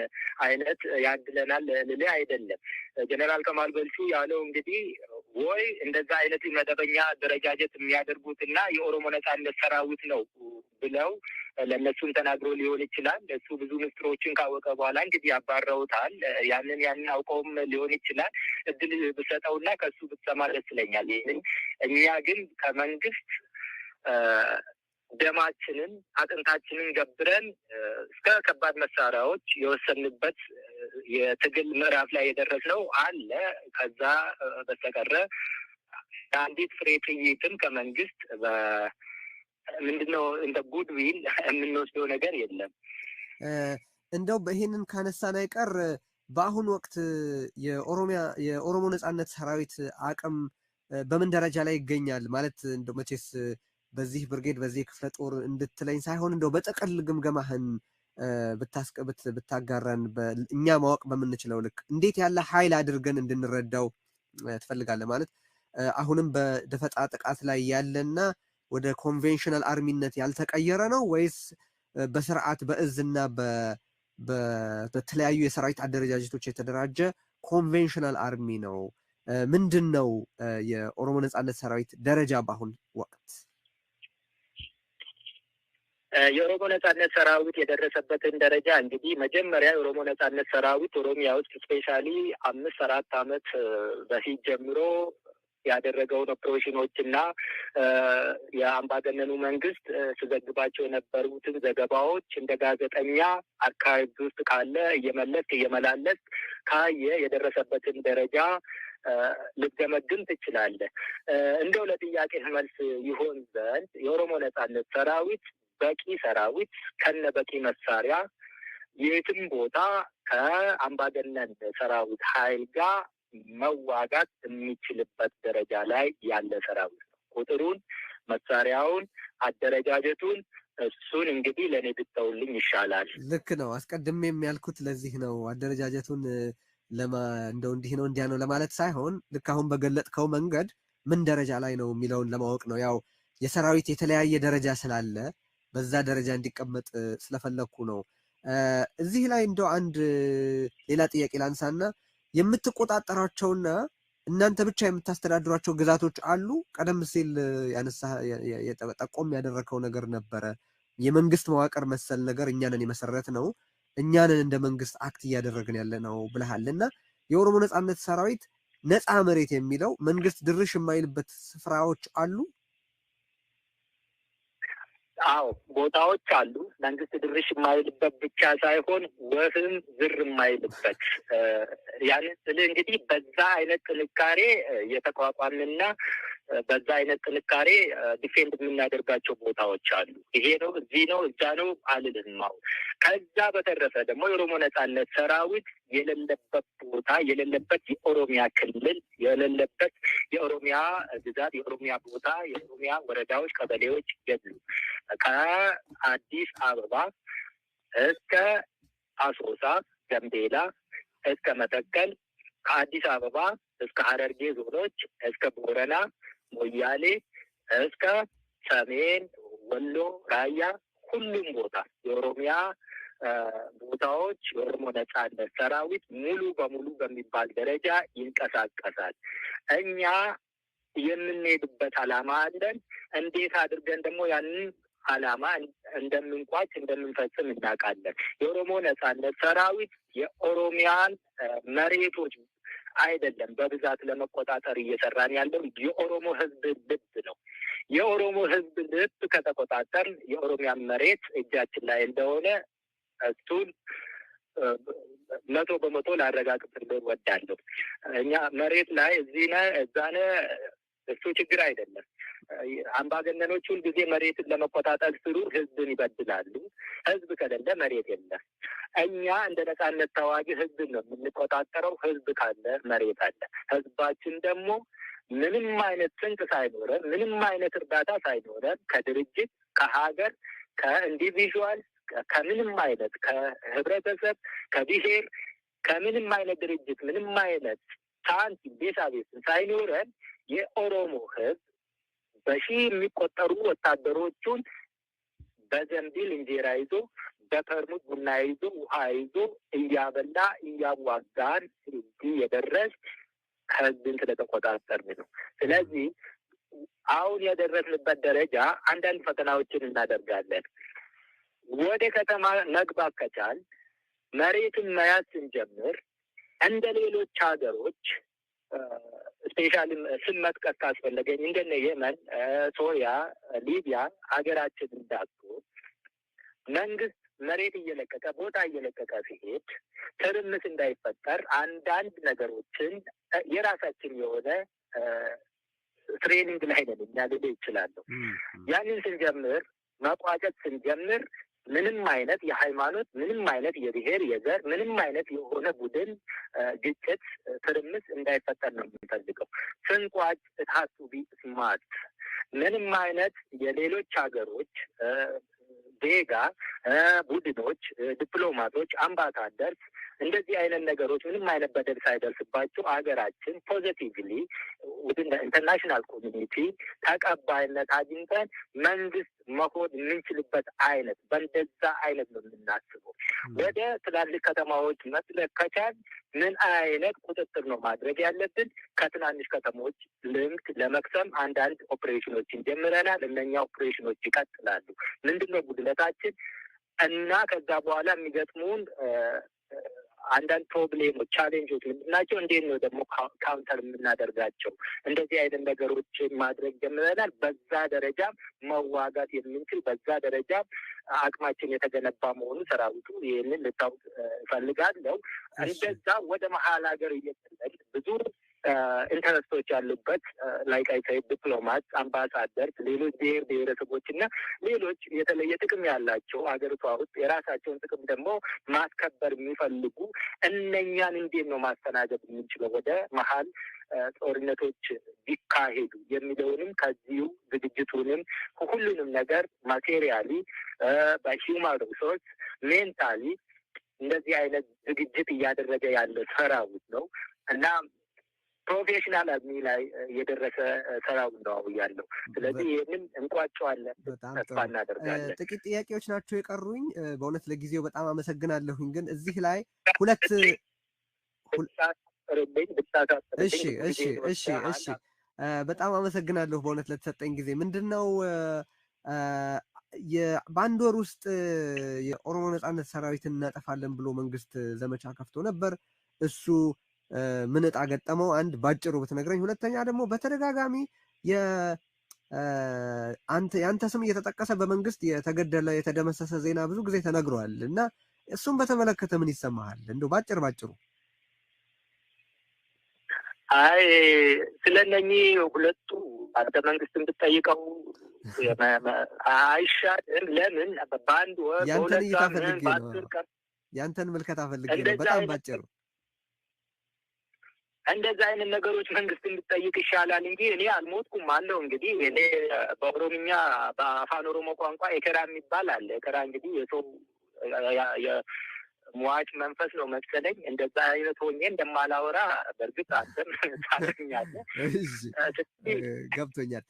አይነት ያድለናል ልልህ አይደለም። ጀነራል ከማል ገልቹ ያለው እንግዲህ ወይ እንደዛ አይነት መደበኛ አደረጃጀት የሚያደርጉትና የኦሮሞ ነጻነት ሰራዊት ነው ብለው ለእነሱም ተናግሮ ሊሆን ይችላል። እሱ ብዙ ምስጢሮችን ካወቀ በኋላ እንግዲህ ያባረውታል። ያንን አውቀውም ሊሆን ይችላል። እድል ብሰጠውና ከእሱ ብትሰማ ደስ ይለኛል። ይህንን እኛ ግን ከመንግስት ደማችንን አጥንታችንን ገብረን እስከ ከባድ መሳሪያዎች የወሰንበት የትግል ምዕራፍ ላይ የደረስነው አለ። ከዛ በስተቀረ አንዲት ፍሬ ጥይትም ከመንግስት ምንድነው እንደ ጉድዊል የምንወስደው ነገር የለም። እንደው ይሄንን ካነሳን አይቀር በአሁኑ ወቅት የኦሮሞ ነጻነት ሰራዊት አቅም በምን ደረጃ ላይ ይገኛል? ማለት እንደው መቼስ በዚህ ብርጌድ በዚህ ክፍለ ጦር እንድትለኝ ሳይሆን እንደው በጥቅል ግምገማህን ብታጋራን እኛ ማወቅ በምንችለው ልክ እንዴት ያለ ኃይል አድርገን እንድንረዳው ትፈልጋለህ? ማለት አሁንም በደፈጣ ጥቃት ላይ ያለና ወደ ኮንቬንሽናል አርሚነት ያልተቀየረ ነው ወይስ በስርዓት በእዝና በተለያዩ የሰራዊት አደረጃጀቶች የተደራጀ ኮንቬንሽናል አርሚ ነው? ምንድን ነው የኦሮሞ ነጻነት ሰራዊት ደረጃ በአሁን ወቅት? የኦሮሞ ነጻነት ሰራዊት የደረሰበትን ደረጃ እንግዲህ መጀመሪያ የኦሮሞ ነጻነት ሰራዊት ኦሮሚያ ውስጥ ስፔሻሊ 5-4 ዓመት በፊት ጀምሮ ያደረገውን ኦፕሬሽኖች እና የአምባገነኑ መንግስት ስዘግባቸው የነበሩትን ዘገባዎች እንደ ጋዜጠኛ አርካይቭ ውስጥ ካለ እየመላለስ ካየ የደረሰበትን ደረጃ ልትገመግም ትችላለህ። እንደው ለጥያቄ መልስ ይሆን ዘንድ የኦሮሞ ነጻነት ሰራዊት በቂ ሰራዊት ከነ በቂ መሳሪያ የትም ቦታ ከአምባገነን ሰራዊት ኃይል ጋር መዋጋት የሚችልበት ደረጃ ላይ ያለ ሰራዊት ነው። ቁጥሩን፣ መሳሪያውን፣ አደረጃጀቱን እሱን እንግዲህ ለእኔ ብትተውልኝ ይሻላል። ልክ ነው። አስቀድሜ የሚያልኩት ለዚህ ነው። አደረጃጀቱን እንደው እንዲህ ነው እንዲያ ነው ለማለት ሳይሆን ልክ አሁን በገለጥከው መንገድ ምን ደረጃ ላይ ነው የሚለውን ለማወቅ ነው። ያው የሰራዊት የተለያየ ደረጃ ስላለ በዛ ደረጃ እንዲቀመጥ ስለፈለግኩ ነው። እዚህ ላይ እንደው አንድ ሌላ ጥያቄ ላንሳና የምትቆጣጠራቸውና እናንተ ብቻ የምታስተዳድሯቸው ግዛቶች አሉ? ቀደም ሲል ጠቆም ያደረከው ነገር ነበረ። የመንግስት መዋቅር መሰል ነገር እኛንን የመሰረት ነው፣ እኛንን እንደ መንግስት አክት እያደረግን ያለ ነው ብለሃል እና የኦሮሞ ነጻነት ሰራዊት ነፃ መሬት የሚለው መንግስት ድርሽ የማይልበት ስፍራዎች አሉ? አዎ ቦታዎች አሉ። መንግስት ድርሽ የማይልበት ብቻ ሳይሆን ወፍም ዝር የማይልበት ያንን ስል እንግዲህ በዛ አይነት ጥንካሬ የተቋቋምንና በዛ አይነት ጥንካሬ ዲፌንድ የምናደርጋቸው ቦታዎች አሉ። ይሄ ነው እዚህ ነው እዛ ነው አልልም። ከዛ በተረፈ ደግሞ የኦሮሞ ነጻነት ሰራዊት የሌለበት ቦታ የሌለበት የኦሮሚያ ክልል የሌለበት የኦሮሚያ ግዛት የኦሮሚያ ቦታ የኦሮሚያ ወረዳዎች፣ ቀበሌዎች የሉ። ከአዲስ አበባ እስከ አሶሳ ከጋምቤላ እስከ መተከል፣ ከአዲስ አበባ እስከ ሐረርጌ ዞኖች፣ እስከ ቦረና፣ ሞያሌ፣ እስከ ሰሜን ወሎ፣ ራያ፣ ሁሉም ቦታ የኦሮሚያ ቦታዎች የኦሮሞ ነጻነት ሰራዊት ሙሉ በሙሉ በሚባል ደረጃ ይንቀሳቀሳል። እኛ የምንሄድበት ዓላማ አለን። እንዴት አድርገን ደግሞ ያንን ዓላማ እንደምንቋጭ እንደምንፈጽም እናውቃለን። የኦሮሞ ነጻነት ሰራዊት የኦሮሚያን መሬቶች አይደለም በብዛት ለመቆጣጠር እየሰራን ያለው የኦሮሞ ህዝብ ልብ ነው። የኦሮሞ ህዝብ ልብ ከተቆጣጠር የኦሮሚያን መሬት እጃችን ላይ እንደሆነ እሱን 100% ላረጋግጥልህ እወዳለሁ። እኛ መሬት ላይ እዚህ ነህ እዛ ነህ እሱ ችግር አይደለም። አምባገነኖች ሁል ጊዜ መሬትን ለመቆጣጠር ስሩ ህዝብን ይበድላሉ። ህዝብ ከሌለ መሬት የለም። እኛ እንደ ነጻነት ተዋጊ ህዝብን ነው የምንቆጣጠረው። ህዝብ ካለ መሬት አለ። ህዝባችን ደግሞ ምንም አይነት ስንቅ ሳይኖረን፣ ምንም አይነት እርዳታ ሳይኖረን ከድርጅት ከሀገር ከኢንዲቪዥዋል ከምንም አይነት ከህብረተሰብ ከብሔር ከምንም አይነት ድርጅት ምንም አይነት ሳንቲም ቤሳቤስን ሳይኖረን የኦሮሞ ህዝብ በሺህ የሚቆጠሩ ወታደሮቹን በዘንቢል እንጀራ ይዞ በፐርሙት ቡና ይዞ ውሃ ይዞ እያበላ እያዋጋን የደረስ ህዝብን ስለተቆጣጠርን ነው። ስለዚህ አሁን የደረስንበት ደረጃ አንዳንድ ፈተናዎችን እናደርጋለን። ወደ ከተማ መግባት ከቻል መሬትን መያዝ ስንጀምር እንደ ሌሎች ሀገሮች ስፔሻሊ ስም መጥቀስ ካስፈለገኝ እንደነ የመን፣ ሶሪያ፣ ሊቢያ ሀገራችን እንዳትሆን መንግስት መሬት እየለቀቀ ቦታ እየለቀቀ ሲሄድ ትርምስ እንዳይፈጠር አንዳንድ ነገሮችን የራሳችን የሆነ ትሬኒንግ ላይ ነን እኛ ልል ይችላለሁ። ያንን ስንጀምር መቋጨት ስንጀምር ምንም አይነት የሃይማኖት ምንም አይነት የብሔር የዘር ምንም አይነት የሆነ ቡድን ግጭት ትርምስ እንዳይፈጠር ነው የምንፈልገው። ስንቋጭ እታቱ ቢስማት ምንም አይነት የሌሎች ሀገሮች ዜጋ ቡድኖች፣ ዲፕሎማቶች፣ አምባሳደርስ እንደዚህ አይነት ነገሮች ምንም አይነት በደል ሳይደርስባቸው ሀገራችን ፖዚቲቭሊ ወደ ኢንተርናሽናል ኮሚኒቲ ተቀባይነት አግኝተን መንግስት መሆን የምንችልበት አይነት በእንደዛ አይነት ነው የምናስበው። ወደ ትላልቅ ከተማዎች መጥለቅ ከቻል ምን አይነት ቁጥጥር ነው ማድረግ ያለብን? ከትናንሽ ከተሞች ልምድ ለመቅሰም አንዳንድ ኦፕሬሽኖችን ጀምረናል። እነኛ ኦፕሬሽኖች ይቀጥላሉ። ምንድን ነው ጉድለታችን እና ከዛ በኋላ የሚገጥሙን አንዳንድ ፕሮብሌሞች ቻሌንጆች ምንድን ናቸው? እንዴት ነው ደግሞ ካውንተር የምናደርጋቸው? እንደዚህ አይነት ነገሮችን ማድረግ ጀምረናል። በዛ ደረጃ መዋጋት የምንችል በዛ ደረጃ አቅማችን የተገነባ መሆኑ ሰራዊቱ ይህንን ልታውቅ እፈልጋለሁ። እንደዛ ወደ መሀል ሀገር እየጠለቅ ብዙ ኢንተረስቶች ያሉበት ላይቃይሳይ ዲፕሎማት፣ አምባሳደር፣ ሌሎች ብሔር ብሔረሰቦች እና ሌሎች የተለየ ጥቅም ያላቸው ሀገሪቷ ውስጥ የራሳቸውን ጥቅም ደግሞ ማስከበር የሚፈልጉ እነኛን እንዴት ነው ማስተናገድ የምንችለው ወደ መሀል ጦርነቶች ቢካሄዱ የሚለውንም ከዚሁ ዝግጅቱንም ሁሉንም ነገር ማቴሪያሊ በሂውማን ሪሶርስ ሜንታሊ እንደዚህ አይነት ዝግጅት እያደረገ ያለ ሰራዊት ነው እና ፕሮፌሽናል አድሚ ላይ የደረሰ ሰራዊት ነው ያለው። ስለዚህ ይህንን እንቋጨዋለን፣ ተስፋ እናደርጋለን። ጥቂት ጥያቄዎች ናቸው የቀሩኝ። በእውነት ለጊዜው በጣም አመሰግናለሁኝ። ግን እዚህ ላይ ሁለት እሺ በጣም አመሰግናለሁ በእውነት ለተሰጠኝ ጊዜ። ምንድን ነው በአንድ ወር ውስጥ የኦሮሞ ነጻነት ሰራዊትን እናጠፋለን ብሎ መንግስት ዘመቻ ከፍቶ ነበር። እሱ ምን ዕጣ ገጠመው? አንድ ባጭሩ ብትነግረኝ። ሁለተኛ ደግሞ በተደጋጋሚ የአንተ ስም እየተጠቀሰ በመንግስት የተገደለ የተደመሰሰ ዜና ብዙ ጊዜ ተነግሯል እና እሱም በተመለከተ ምን ይሰማሃል? እንደው ባጭሩ። አይ ስለነኚህ ሁለቱ አንተ መንግስትን ብትጠይቀው አይሻልም? ለምን በአንድ ወር በሁለት ሳምንት በአስር ቀን ያንተን ምልከታ ፈልጌ ነው። በጣም ባጭሩ እንደዛ አይነት ነገሮች መንግስት እንድጠይቅ ይሻላል እንጂ እኔ አልሞትኩም አለው። እንግዲህ እኔ በኦሮምኛ በአፋን ኦሮሞ ቋንቋ ኤከራ የሚባል አለ። ኤከራ እንግዲህ የሰው ሟች መንፈስ ነው መሰለኝ። እንደዛ አይነት ሆኜ እንደማላወራ በእርግጥ አንተም ታገኛለህ። ገብቶኛል።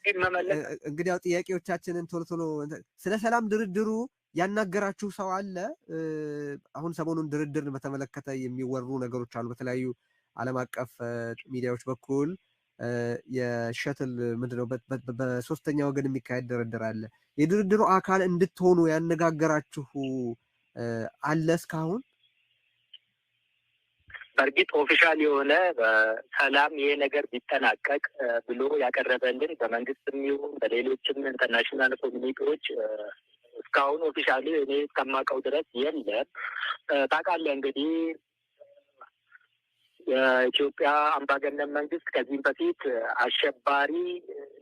እንግዲህ ያው ጥያቄዎቻችንን ቶሎ ቶሎ ስለ ሰላም ድርድሩ ያናገራችሁ ሰው አለ? አሁን ሰሞኑን ድርድር በተመለከተ የሚወሩ ነገሮች አሉ በተለያዩ ዓለም አቀፍ ሚዲያዎች በኩል የሸትል ምንድነው በሶስተኛ ወገን የሚካሄድ ድርድር አለ። የድርድሩ አካል እንድትሆኑ ያነጋገራችሁ አለ እስካሁን? በእርግጥ ኦፊሻል የሆነ በሰላም ይሄ ነገር ቢጠናቀቅ ብሎ ያቀረበልን በመንግስትም ይሁን በሌሎችም ኢንተርናሽናል ኮሚኒቲዎች እስካሁን ኦፊሻሊ እኔ እስከማውቀው ድረስ የለም። ታውቃለህ እንግዲህ የኢትዮጵያ አምባገነን መንግስት ከዚህም በፊት አሸባሪ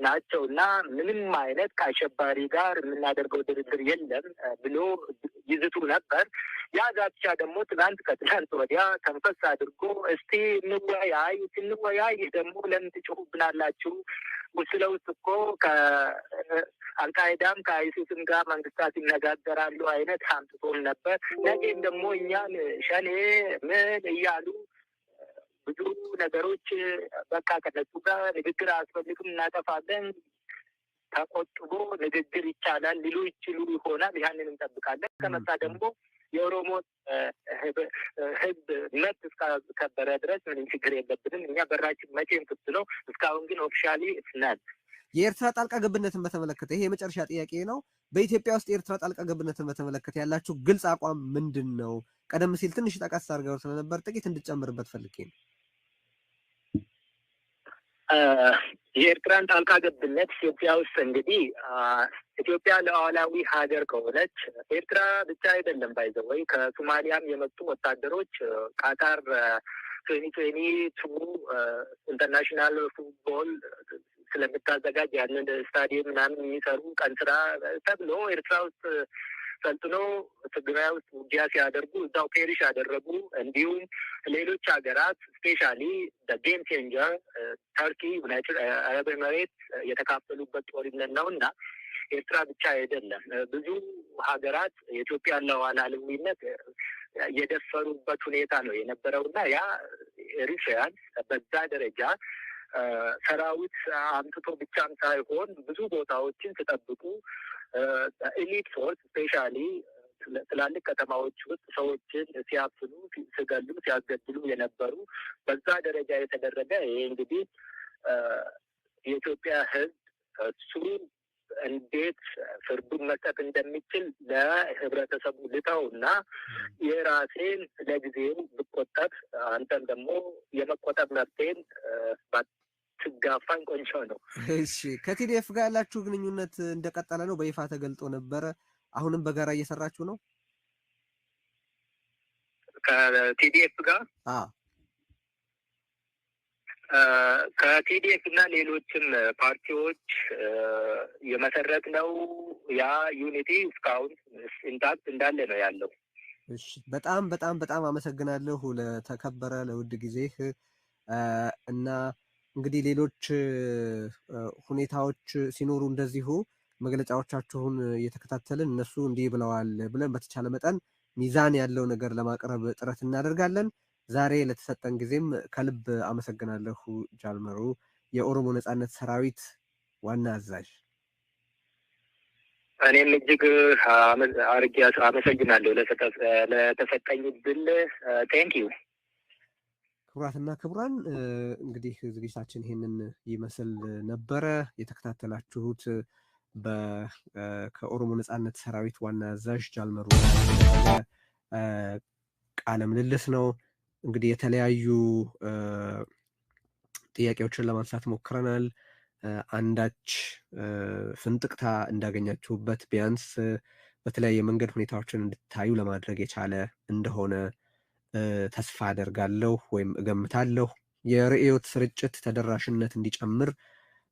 ናቸው እና ምንም አይነት ከአሸባሪ ጋር የምናደርገው ድርድር የለም ብሎ ይዝቱ ነበር። ያ ዛቻ ደግሞ ከትናንት ወዲያ ተንፈስ አድርጎ እስቲ እንወያይ ደግሞ ለምን ትጮሁብናላችሁ? ውስጥ ለውስጥ እኮ ከአልቃይዳም ከአይሲስም ጋር መንግስታት ይነጋገራሉ አይነት አምጥቶን ነበር። ነገም ደግሞ እኛን ሸኔ ምን እያሉ ብዙ ነገሮች በቃ ከነሱ ጋር ንግግር አያስፈልግም፣ እናጠፋለን፣ ተቆጥቦ ንግግር ይቻላል ሊሉ ይችሉ ይሆናል። ያንን እንጠብቃለን። ከመጣ ደግሞ የኦሮሞ ህዝብ መብት እስካከበረ ድረስ ምንም ችግር የለብንም። እኛ በራችን መቼም ክፍት ነው። እስካሁን ግን ኦፊሻሊ ነን። የኤርትራ ጣልቃ ገብነትን በተመለከተ ይሄ የመጨረሻ ጥያቄ ነው። በኢትዮጵያ ውስጥ የኤርትራ ጣልቃ ገብነትን በተመለከተ ያላችሁ ግልጽ አቋም ምንድን ነው? ቀደም ሲል ትንሽ ጠቀስ አድርገው ስለነበር ጥቂት እንድጨምርበት ፈልጌ ነው። የኤርትራን ጣልቃ ገብነት ኢትዮጵያ ውስጥ እንግዲህ ኢትዮጵያ ሉዓላዊ ሀገር ከሆነች ኤርትራ ብቻ አይደለም ባይዘው ወይ ከሶማሊያም የመጡ ወታደሮች ቃታር 2022 ኢንተርናሽናል ፉትቦል ስለምታዘጋጅ ያንን ስታዲየም ምናምን የሚሰሩ ቀን ስራ ተብሎ ኤርትራ ውስጥ ሰልጥኖ ትግራይ ውስጥ ውጊያ ሲያደርጉ እዛው ፔሪሽ ያደረጉ እንዲሁም ሌሎች ሀገራት ስፔሻሊ ጌም ቼንጀር ተርኪ፣ ዩናይትድ አረብ ኤሚሬት የተካፈሉበት ጦርነት ነው እና ኤርትራ ብቻ አይደለም። ብዙ ሀገራት የኢትዮጵያን ሉዓላዊነት የደፈሩበት ሁኔታ ነው የነበረው እና ያ ኤሪትሪያን በዛ ደረጃ ሰራዊት አምጥቶ ብቻም ሳይሆን ብዙ ቦታዎችን ሲጠብቁ ኤሊት ፎርስ ስፔሻሊ ትላልቅ ከተማዎች ውስጥ ሰዎችን ሲያፍኑ፣ ሲገሉ፣ ሲያስገድሉ የነበሩ በዛ ደረጃ የተደረገ ይሄ እንግዲህ የኢትዮጵያ ሕዝብ እሱ እንዴት ፍርዱን መስጠት እንደሚችል ለህብረተሰቡ ልተው እና የራሴን ለጊዜው ብቆጠብ አንተም ደግሞ የመቆጠብ መብቴን ትጋፋኝ ቆንጆ ነው። እሺ፣ ከቲዲኤፍ ጋር ያላችሁ ግንኙነት እንደቀጠለ ነው? በይፋ ተገልጦ ነበረ። አሁንም በጋራ እየሰራችሁ ነው? ከቲዲኤፍ ጋር ከቲዲኤፍ እና ሌሎችም ፓርቲዎች የመሰረት ነው ያ ዩኒቲ እስካሁን ኢንታክት እንዳለ ነው ያለው። እሺ፣ በጣም በጣም በጣም አመሰግናለሁ ለተከበረ ለውድ ጊዜህ እና እንግዲህ ሌሎች ሁኔታዎች ሲኖሩ እንደዚሁ መግለጫዎቻችሁን እየተከታተልን እነሱ እንዲህ ብለዋል ብለን በተቻለ መጠን ሚዛን ያለው ነገር ለማቅረብ ጥረት እናደርጋለን። ዛሬ ለተሰጠን ጊዜም ከልብ አመሰግናለሁ ጃልመሮ፣ የኦሮሞ ነጻነት ሰራዊት ዋና አዛዥ። እኔም እጅግ አርጌ አመሰግናለሁ ለተሰጠኝ ዕድል። ቴንኪዩ። ክቡራትና ክቡራን እንግዲህ ዝግጅታችን ይሄንን ይመስል ነበረ። የተከታተላችሁት ከኦሮሞ ነጻነት ሰራዊት ዋና አዛዥ ጃልመሮ ቃለ ምልልስ ነው። እንግዲህ የተለያዩ ጥያቄዎችን ለማንሳት ሞክረናል። አንዳች ፍንጥቅታ እንዳገኛችሁበት ቢያንስ በተለያየ መንገድ ሁኔታዎችን እንድታዩ ለማድረግ የቻለ እንደሆነ ተስፋ አደርጋለሁ ወይም እገምታለሁ። የርዕዮት ስርጭት ተደራሽነት እንዲጨምር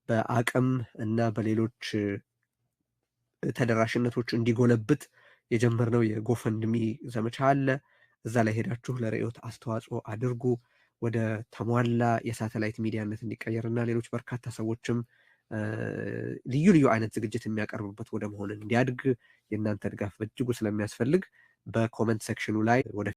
በአቅም እና በሌሎች ተደራሽነቶች እንዲጎለብት የጀመርነው የጎፈንድሚ ዘመቻ አለ። እዛ ላይ ሄዳችሁ ለርዕዮት አስተዋጽኦ አድርጉ። ወደ ተሟላ የሳተላይት ሚዲያነት እንዲቀየር እና ሌሎች በርካታ ሰዎችም ልዩ ልዩ አይነት ዝግጅት የሚያቀርቡበት ወደ መሆን እንዲያድግ የእናንተ ድጋፍ በእጅጉ ስለሚያስፈልግ በኮመንት ሴክሽኑ ላይ ወደ